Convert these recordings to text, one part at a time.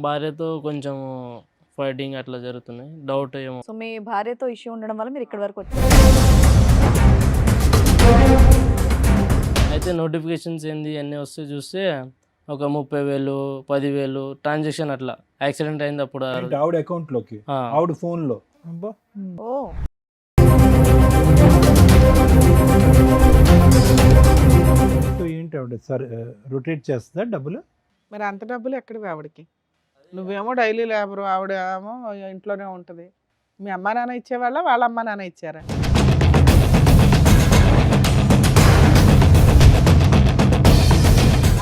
భార్యతో కొంచెం ఫైటింగ్ అట్లా జరుగుతున్నాయి. డౌట్ ఏమో. సో మీ భార్యతో ఇష్యూ ఉండడం వల్ల మీరు ఇక్కడి వరకు వచ్చారు. అయితే నోటిఫికేషన్స్ ఏంది అన్నీ వస్తే చూస్తే ఒక 30,000 10,000 ట్రాన్సాక్షన్ అట్లా యాక్సిడెంట్ అయింది అప్పుడు. ఆవిడ అకౌంట్లోకి, ఆవిడ ఫోన్లో. అబ్బా, ఓ ఏంటి ఆవిడ సార్ రొటేట్ చేస్తుందా డబ్బులు? మరి అంత డబ్బులు ఎక్కడివి ఆవిడకి? నువ్వేమో డైలీ లేబరు, ఆవిడ ఏమో ఇంట్లోనే ఉంటుంది. మీ అమ్మా నాన్న ఇచ్చేవాళ్ళ, వాళ్ళ అమ్మా నాన్న ఇచ్చారా?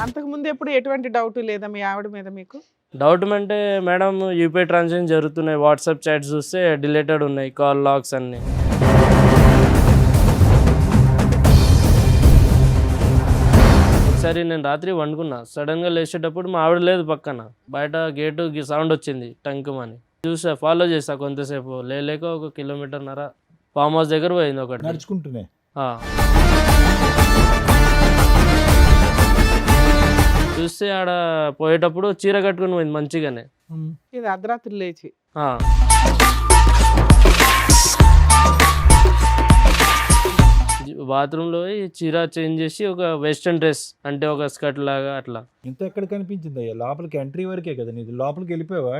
అంతకుముందు ఎప్పుడు ఎటువంటి డౌట్ లేదా మీ ఆవిడ మీద మీకు? డౌట్ అంటే మేడం యూపీఐ ట్రాన్సాక్షన్ జరుగుతున్నాయి, వాట్సాప్ చాట్స్ చూస్తే డిలీటెడ్ ఉన్నాయి, కాల్ లాగ్స్ అన్నీ. ఒకసారి నేను రాత్రి వండుకున్నా, సడన్గా లేచేటప్పుడు మా ఆవిడ లేదు పక్కన, బయట గేటు సౌండ్ వచ్చింది టంకుమని. చూసా, ఫాలో చేసా కొంతసేపు, లేక 1.5 కిలోమీటర్ ఫామ్ హౌస్ దగ్గర పోయింది ఒకటి నడుచుకుంటూనే. చూస్తే ఆడ పోయేటప్పుడు చీర కట్టుకుని పోయింది మంచిగానే. ఇది అర్ధరాత్రి లేచి బాత్రూంలో చీర చేంజ్ చేసి ఒక వెస్ట్రన్ డ్రెస్ అంటే ఒక స్కర్ట్ లాగా అట్లా. ఇంత ఎక్కడ కనిపించింది అయ్యా? లోపలికి ఎంట్రీ వరకే కదా నీది, లోపలికి వెళ్ళిపోయావా?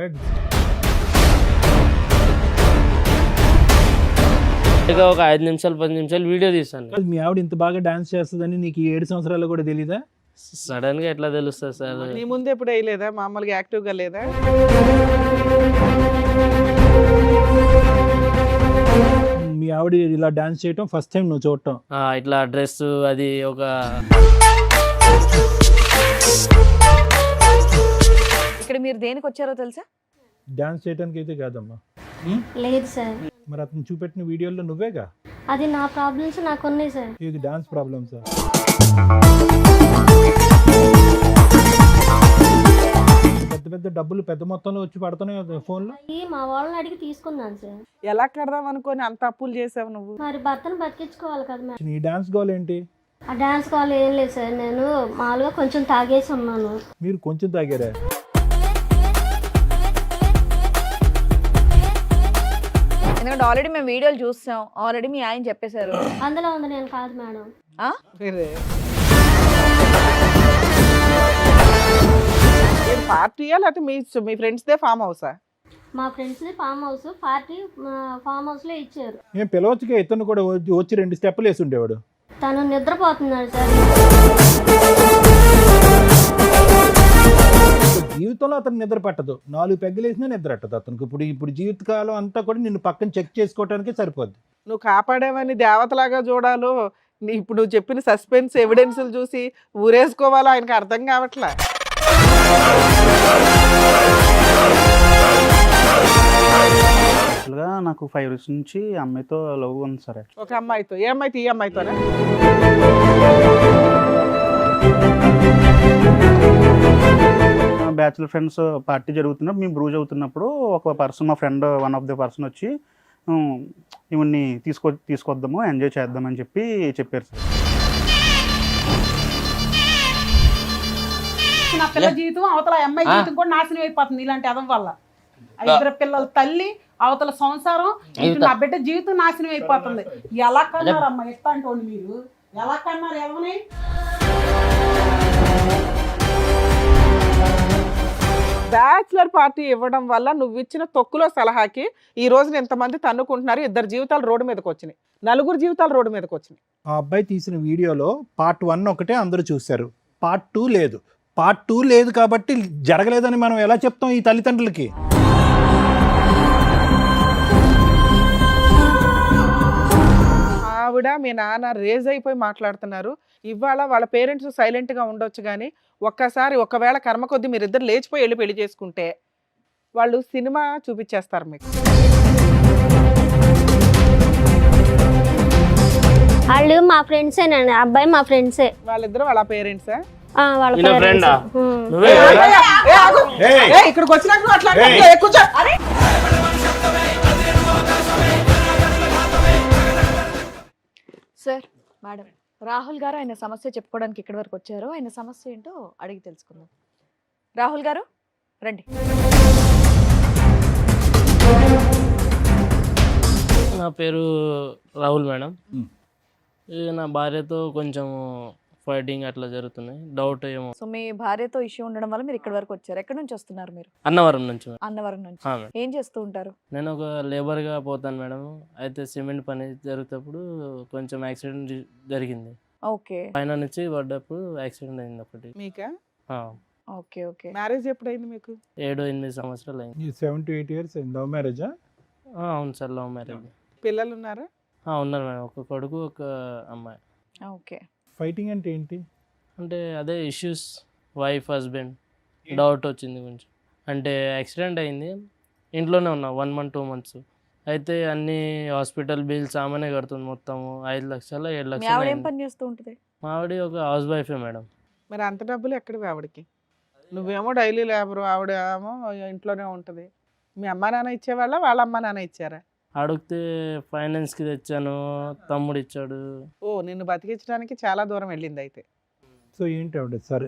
ఒక 5 నిమిషాలు 10 నిమిషాలు వీడియో తీసాను. మీ ఆవిడ ఇంత బాగా డాన్స్ చేస్తుందని నీకు 7 సంవత్సరాలు కూడా తెలీదా? సడన్ గా ఎట్లా తెలుస్తుంది సార్? నీ ముందు ఎప్పుడు వేయలేదా? మామూలుగా యాక్టివ్ గా లేదా? మీ ఆవిడ ఇలా డాన్స్ చేయటం ఫస్ట్ టైం నువ్వు చూడటం? ఇట్లా డ్రెస్ అది ఒక. ఇక్కడ మీరు దేనికి వచ్చారో తెలుసా? డాన్స్ చేయడానికి అయితే కాదమ్మా. లేదు సార్. మరి అతను చూపెట్టిన వీడియోలో నువ్వేగా? అది నా ప్రాబ్లమ్స్ నాకు ఉన్నాయి సార్. ఇది డాన్స్ ప్రాబ్లమ్స్. పెద్ద పెద్ద డబ్బులు పెద్ద మొత్తంలో వచ్చి పడుతున్నాయి ఫోన్లో. మా వాళ్ళని అడిగి తీసుకున్నాను సార్. ఎలా కడదాం అనుకొని అంత అప్పులు చేసావు నువ్వు? మరి భర్తను బతికించుకోవాలి కదా మేడం. నీ డాన్స్ గోల్ ఏంటి? ఆ డాన్స్ కాల్ ఏం లేదు సార్, నేను మామూలుగా కొంచెం తాగేసి ఉన్నాను. మీరు కొంచెం తాగారా? ఎందుకంటే ఆల్రెడీ మేము వీడియోలు చూస్తాం, ఆల్రెడీ మీ ఆయన చెప్పేశారు. అందులో ఉంది, నేను కాదు మేడం. పార్టీయా లేకపోతే మీ ఫ్రెండ్స్ దే ఫామ్ హౌసా? మా friends farm house, party farm house లో ఇచ్చారు. నేను పిలవచ్చుగా, ఇతను కూడా వచ్చి 2 స్టెప్పులు వేసి ఉండేవాడు. తను నిద్రపోతున్నాడు సార్. జీవితంలో అతను నిద్ర పట్టదు, 4 పెగ్గలు వేసినా నిద్ర పట్టదు అతనికి. ఇప్పుడు జీవితకాలం అంతా కూడా నిన్ను పక్కన చెక్ చేసుకోవడానికి సరిపోద్ది. నువ్వు కాపాడేవని దేవతలాగా చూడాలో, ఇప్పుడు నువ్వు చెప్పిన సస్పెన్స్ ఎవిడెన్స్లు చూసి ఊరేసుకోవాలో ఆయనకు అర్థం కావట్లే. యాక్చువల్గా నాకు 5 ఇయర్స్ నుంచి అమ్మాయితో లవ్ ఉంది సార్. ఒక అమ్మాయితో? ఏ అమ్మాయితో? ఈ అమ్మాయితోనే? బ్యాచులర్ ఫ్రెండ్స్ పార్టీ జరుగుతున్నప్పుడు మేము బ్రూజ్ అవుతున్నప్పుడు ఒక పర్సన్, మా friend one of the person వచ్చి ఇవన్నీ తీసుకొద్దాము, ఎంజాయ్ చేద్దామని చెప్పారు సార్. నా పిల్ల జీవితం అవతల అమ్మాయి జీవితం కూడా నాశనం అయిపోతుంది ఇలాంటి అదం వల్ల. 5 పిల్లల తల్లి, అవతల సంసారం, నా బిడ్డ జీవితం నాశనం అయిపోతుంది. ఎలా కన్నారమ్మా ఎట్లాంటి మీరు? ఎలా కన్నారు? ఎవరిని? బ్యాచులర్ పార్టీ ఇవ్వడం వల్ల నువ్వు ఇచ్చిన తొక్కులో సలహాకి ఈ రోజున ఎంతమంది తన్నుకుంటున్నారు? 2 జీవితాలు రోడ్డు మీదకి వచ్చినాయి, 4 జీవితాలు రోడ్డు మీదకి వచ్చినాయి. ఆ అబ్బాయి తీసిన వీడియోలో పార్ట్ 1 ఒకటే అందరూ చూశారు, పార్ట్ 2 లేదు. పార్ట్ 2 లేదు కాబట్టి జరగలేదని మనం ఎలా చెప్తాం ఈ తల్లిదండ్రులకి? ఆవిడ మీ నాన్న రేజ్ అయిపోయి మాట్లాడుతున్నారు. ఇవాళ వాళ్ళ పేరెంట్స్ సైలెంట్గా ఉండొచ్చు, కానీ ఒక్కసారి ఒకవేళ కర్మ కొద్దీ మీరిద్దరు లేచిపోయి వెళ్ళి పెళ్లి చేసుకుంటే వాళ్ళు సినిమా చూపించేస్తారు మీకు. వాళ్ళు మా ఫ్రెండ్సేనండి, అబ్బాయి మా ఫ్రెండ్సే. వాళ్ళిద్దరు వాళ్ళ పేరెంట్సా? వాళ్ళ ఇక్కడికి వచ్చినాక అట్లా సార్, మేడం, రాహుల్ గారు ఆయన సమస్య చెప్పుకోవడానికి ఇక్కడి వరకు వచ్చారు. ఆయన సమస్య ఏంటో అడిగి తెలుసుకుందాం. రాహుల్ గారు రండి. నా పేరు రాహుల్ మేడం. మ్. ఇక నా భార్యతో కొంచెం ఫైటింగ్ అట్లా జరుగుతున్నాయి. డౌట్ ఏమో సో మీ భార్యతో ఇష్యూ ఉండడం వల్ల మీరు ఇక్కడ వరకు వచ్చారు. ఎక్కడి నుంచి వస్తున్నారు మీరు? అన్నవరం నుంచి మేడం. అన్నవరం నుంచి. మేడం. ఏం చేస్తూ ఉంటారు? నేను ఒక లేబర్గా పోతాను మేడం. అయితే సిమెంట్ పని జరుగుతప్పుడు కొంచెం యాక్సిడెంట్ జరిగింది. ఓకే పైన నుంచి పడ్డప్పుడు యాక్సిడెంట్ అయింది ఒకటి. మీకా ఆ, ఓకే ఓకే. మ్యారేజ్ ఎప్పుడైంది మీకు? 7-8 సంవత్సరాలు అయింది. ఈ 7 to 8 years లవ్ మ్యారేజా? అవును సార్, లవ్ మ్యారేజ్. పిల్లలు ఉన్నారా? ఉన్నారు మేడం, ఒక కొడుకు ఒక అమ్మాయి. ఓకే. ఫైటింగ్ అంటే ఏంటి? అంటే అదే ఇష్యూస్, వైఫ్ హస్బెండ్ డౌట్ వచ్చింది కొంచెం. అంటే యాక్సిడెంట్ అయింది, ఇంట్లోనే ఉన్నా 1 month 2 months. అయితే అన్ని హాస్పిటల్ బిల్స్ ఆమెనే కడుతుంది, మొత్తము 5 లక్షలు 7 మీ లక్షలు ఆవిడ ఏం అయింది. పని చేస్తూ ఉంటుంది? మా ఆవిడ ఒక హౌస్ వైఫే మేడం. మరి అంత డబ్బులు ఎక్కడివి ఆవిడకి? నువ్వేమో డైలీ లేబరు, ఆవిడ ఏమో ఇంట్లోనే ఉంటుంది. మీ అమ్మా నాన్న ఇచ్చేవాళ్ళ, వాళ్ళ అమ్మా నాన్న ఇచ్చారా? అడిగితే ఫైనాన్స్కి తెచ్చాను, తమ్ముడు ఇచ్చాడు. ఓ, నిన్ను బతికించడానికి చాలా దూరం వెళ్ళింది అయితే. సో ఏంటి ఆవిడ సార్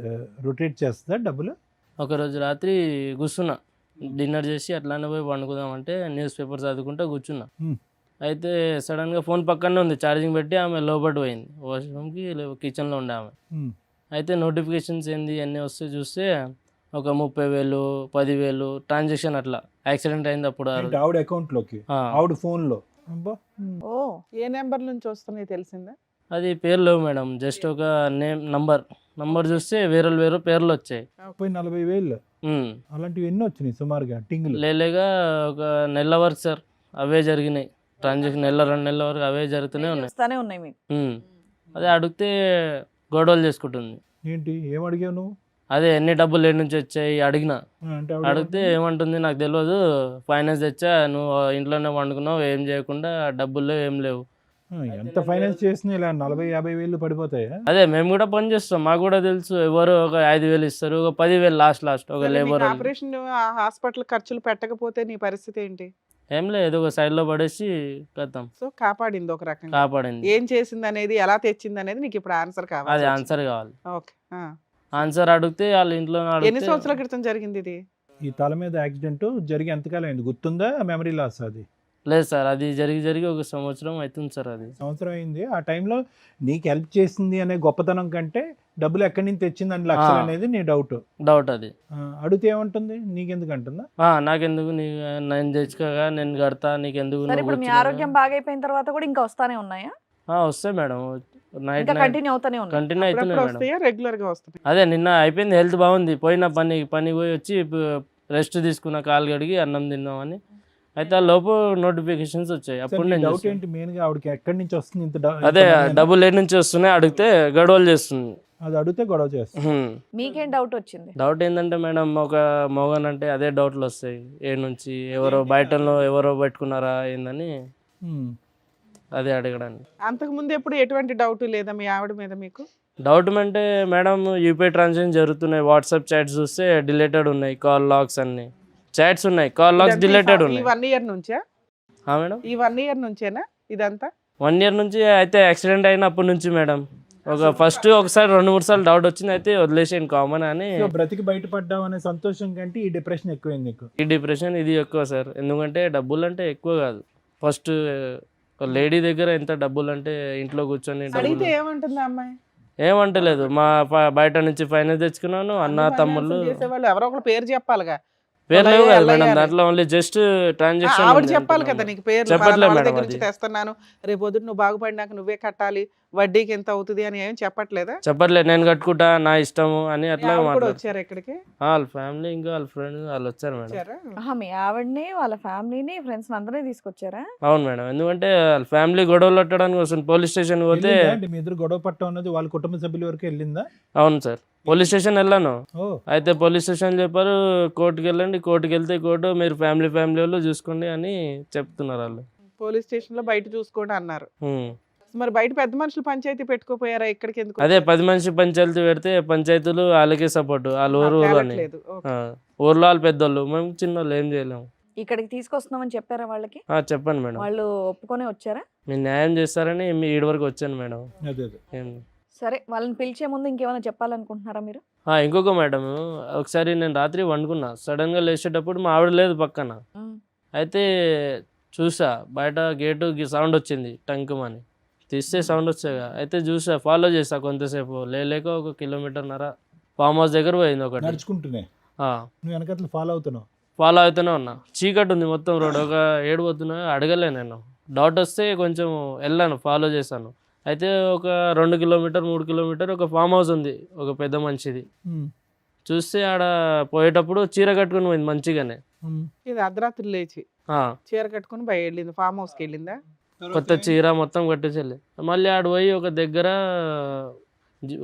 రొటేట్ చేస్తుందా డబ్బులు? ఒకరోజు రాత్రి కూర్చున్నా, డిన్నర్ చేసి అట్లానే పోయి పండుకుందామంటే న్యూస్ పేపర్ చదువుకుంటూ కూర్చున్నా. Hmm. అయితే సడన్గా ఫోన్ పక్కనే ఉంది, ఛార్జింగ్ పెట్టి ఆమె లోపల పోయింది, వాష్రూమ్కి కిచెన్లో ఉండే ఆమె. Hmm. అయితే నోటిఫికేషన్స్ ఏంది అన్నీ వస్తే చూస్తే ఒక 30,000 10,000 ట్రాన్సాక్షన్ అట్లా యాక్సిడెంట్ అయింది అప్పుడు. ఏంటి ఆవిడ అకౌంట్ లోకి, ఆవిడ ఫోన్ లో? అబ్బా. ఓ ఏ నెంబర్ నుంచి వస్తున్నాయి తెలిసిందా? అది పేరు లేవు మేడం, జస్ట్ ఒక నంబర్ చూస్తే వేరే పేర్లు వచ్చాయి. 40,000 ఉమ్. అలాంటివి ఎన్ని వచ్చినాయి సుమారుగా టింగులు? లేలేగా ఒక నెల వరకు సార్ అవే జరిగినాయి ట్రాన్సాక్షన్, 1-2 నెలల వరకు అవే జరుగుతూనే ఉన్నాయి. వస్తానే ఉన్నాయి మీకు. అదే అడిగితే గొడవలు చేసుకుంటుంది. ఏంటి ఏం అడిగావు నువ్వు? అదే ఎన్ని డబ్బులు ఏడు నుంచి వచ్చాయి అడిగిన. అంటే ఆవిడ అడిగితే ఏమంటుంది, నాకు తెలియదు, ఫైనాన్స్ తెచ్చా, నువ్వు ఇంట్లోనే వండుకున్నావు, ఏం చేయకుండా డబ్బులు లేవు, ఏం లేవు. ఎంత ఫైనాన్స్ చేసినా ఇలా 40,000-50,000 పడిపోతాయా? అదే మేము కూడా పని చేస్తాం, మాకు కూడా తెలుసు. ఎవరు ఒక 5,000 ఇస్తారు, ఒక 10,000 లాస్ట్ ఒక లేబర్. ఆపరేషన్ హాస్పిటల్ ఖర్చులు పెట్టకపోతే నీ పరిస్థితి ఏంటి? ఏం లేదు, ఏదో ఒక సైడ్లో పడేసి కథం. సో కాపాడింది ఒక రకంగా. కాపాడింది. ఏం చేసింది అనేది, ఎలా తెచ్చింది అనేది నీకు ఇప్పుడు ఆన్సర్ అది కావాలి. ఆన్సర్ కావాలి. ఓకే. ఆన్సర్ అడిగితే వాళ్ళ ఇంట్లో ఎన్ని సంవత్సరాల క్రితం జరిగింది ఇది? ఈ తల మీద యాక్సిడెంట్ జరిగి ఎంతకాలం అయింది గుర్తుందా? మెమరీ లాస్ అది? లేదు సార్, అది జరిగి ఒక సంవత్సరం అవుతుంది సార్. అది సంవత్సరం అయింది. ఆ టైంలో నీకు హెల్ప్ చేసింది అనే గొప్పతనం కంటే డబ్బులు ఎక్కడి నుంచి తెచ్చింది అని లక్షలు అనేది నీ డౌట్. అది అడిగితే ఏమంటుంది? నీకెందుకు అంటుందా? నాకెందుకు, నేను తెచ్చుకోగా నేను కడతా, నీకెందుకు, సరే ఇప్పుడు మీ ఆరోగ్యం బాగైపోయిన తర్వాత కూడా ఇంకా వస్తానే ఉన్నాయా? వస్తాయి మేడం, నైట్ ఇంకా కంటిన్యూ అవుతానే ఉన్నాయి. కంటిన్యూ అవుతున్నాయి మేడం. వస్తాయా, రెగ్యులర్ గా వస్తాయి? అదే నిన్న అయిపోయింది, హెల్త్ బాగుంది, పోయిన పని పోయి వచ్చి రెస్ట్ తీసుకున్న, కాలు కడిగి అన్నం తిన్నామని. అయితే ఆ లోపు నోటిఫికేషన్స్ వచ్చాయి. అప్పుడు నేను డౌట్ చూసాను. ఏంటి మెయిన్ గా ఆవిడకి ఎక్కడి నుంచి వస్తుంది ఇంత అదే డబ్బులు ఏడు నుంచి వస్తున్నాయి అడిగితే గొడవలు చేస్తుంది. అది అడిగితే గొడవ చేస్తుంది. మీకేం డౌట్ వచ్చింది? డౌట్ ఏంటంటే మేడం, ఒక మోగన్ అంటే అదే డౌట్లు వస్తాయి ఏడు నుంచి, బయటలో ఎవరో పెట్టుకున్నారా ఏందని అదే అడగడానికి. అంతకు ముందు ఎప్పుడు ఎటువంటి డౌట్ లేదా మీ ఆవిడ మీద మీకు? డౌట్ అంటే మేడం, యూపీఐ ట్రాన్సాక్షన్ జరుగుతున్నాయి, వాట్సాప్ చాట్స్ చూస్తే డిలేటెడ్ ఉన్నాయి, కాల్ లాగ్స్ అన్ని చాట్స్ ఉన్నాయి, కాల్ లాగ్స్ డిలేటెడ్ ఈ ఉన్నాయి. 1 year నుంచా? మేడం ఈ 1 year నుంచేనా ఇదంతా? 1 year నుంచి. అయితే యాక్సిడెంట్ అయినప్పటి నుంచి మేడం, ఫస్ట్ ఒకసారి 2-3 సార్లు డౌట్ వచ్చింది, అయితే వదిలేసాను కామన్ అని. సో బ్రతికి బయటపడ్డావు అనే సంతోషం కంటే ఈ డిప్రెషన్ ఎక్కువైంది నీకు? ఈ డిప్రెషన్ ఇది ఎక్కువ సార్, ఎందుకంటే డబ్బులు అంటే ఎక్కువ కాదు. ఫస్ట్ ఒక లేడీ దగ్గర ఎంత డబ్బులు అంటే ఇంట్లో కూర్చొని అడిగితే డబ్బులు ఏమంటుంది ఆ అమ్మాయి? ఏమంటలేదు. మా బయట నుంచి ఫైనాన్స్ తెచ్చుకున్నాను, అన్న తమ్ముళ్ళు. చేసేవాళ్ళు ఎవరో ఒకరు పేరు చెప్పాలిగా. పేరు లేవు కదా అలా మేడం, అలా దాంట్లో ఓన్లీ జస్ట్ ట్రాన్సాక్షన్. ఆవిడ చెప్పాలి కదా నీకు పేరు, చెప్పట్లే వాళ్ళ మేడం, దగ్గర నుంచి అది తెస్తున్నాను, రేపు పొద్దున్న నువ్వు బాగుపడినాక నువ్వే కట్టాలి, వడ్డీకి ఎంత అవుతుంది అని ఏం చెప్పట్లేదా? చెప్పట్లేదు, నేను కట్టుకుంటా, నా ఇష్టము అని అట్లా ఆవిడ కూడా మాట్లాడు. వచ్చారు ఇక్కడికి? వాళ్ళ ఫ్యామిలీ ఇంకా వాళ్ళ ఫ్రెండ్స్ వాళ్ళు వచ్చారు మేడం. వచ్చారా? మీ ఆవిడని వాళ్ళ ఫ్యామిలీని ఫ్రెండ్స్ అందరినీ తీసుకొచ్చారా? అవును మేడం, ఎందుకంటే వాళ్ళ ఫ్యామిలీ గొడవలు పెట్టడానికి వస్తుంది. పోలీస్ స్టేషన్ పోతే వెళ్ళిందా? అంటే మీ ఇద్దరు గొడవ పట్టడం అన్నది వాళ్ళ కుటుంబ సభ్యుల వరకు వెళ్ళిందా? అవును సార్, పోలీస్ స్టేషన్ వెళ్ళాను. ఓ అయితే పోలీస్ స్టేషన్ చెప్పారు, కోర్టుకి వెళ్ళండి, కోర్టుకి వెళ్తే కోర్టు మీరు ఫ్యామిలీ వాళ్ళు చూసుకోండి అని చెప్తున్నారు వాళ్ళు. పోలీస్ స్టేషన్ లో బయట చూసుకోండి అన్నారు. ఉమ్. మరి బయట పెద్ద మనుషులు పంచాయతీ పెట్టుకోపోయారా? ఇక్కడికి ఎందుకు అదే 10 మనిషి పంచాయతీ పెడితే పంచాయతీలు వాళ్ళకే సపోర్ట్, వాళ్ళ ఊరు అని. తేలట్లేదు? ఓకే. ఊర్లో వాళ్ళు పెద్దోళ్ళు, మేము చిన్నోళ్ళు, ఏం చేయలేము. ఇక్కడికి తీసుకొస్తున్నామని చెప్పారా వాళ్ళకి? చెప్పండి మేడం, వాళ్ళు ఒప్పుకొని వచ్చారా? మీరు న్యాయం చేస్తారని మీ ఈడి వరకు వచ్చాను మేడం. అదే ఏం సరే వాళ్ళని పిలిచే ముందు ఇంకేమైనా చెప్పాలనుకుంటున్నారా మీరు? ఇంకొక మేడం, ఒకసారి నేను రాత్రి వండుకున్నా, సడన్గా లేచేటప్పుడు మా ఆవిడ లేదు పక్కన. అయితే చూసా బయట గేటు సౌండ్ వచ్చింది టంకుమని, తీస్తే సౌండ్ వచ్చాగా. అయితే చూసా, ఫాలో చేసా కొంతసేపు, లేక 1 కిలోమీటర్న్నర ఫామ్ హౌస్ దగ్గర పోయింది ఒకటి. నడుచుకుంటూనే నువ్వు వెనకట్లు ఫాలో అవుతున్నావు? ఫాలో అవుతూనే ఉన్నా. చీకటి ఉంది మొత్తం రోడ్, ఒక 7 పోతున్నా, అడగలే నేను. డౌట్ వస్తే కొంచెం వెళ్ళాను, ఫాలో చేశాను. అయితే ఒక 2 కిలోమీటర్ 3 కిలోమీటర్ ఒక ఫామ్ హౌస్ ఉంది, ఒక పెద్ద మనిషిది. చూస్తే ఆడ పోయేటప్పుడు చీర కట్టుకుని పోయింది మంచిగానే. ఇది అర్ధరాత్రి లేచి చీర కట్టుకుని వెళ్ళింది, ఫామ్ హౌస్కి వెళ్ళిందా? కొత్త చీర మొత్తం కట్టేసేది. మళ్ళీ ఆడ పోయి ఒక దగ్గర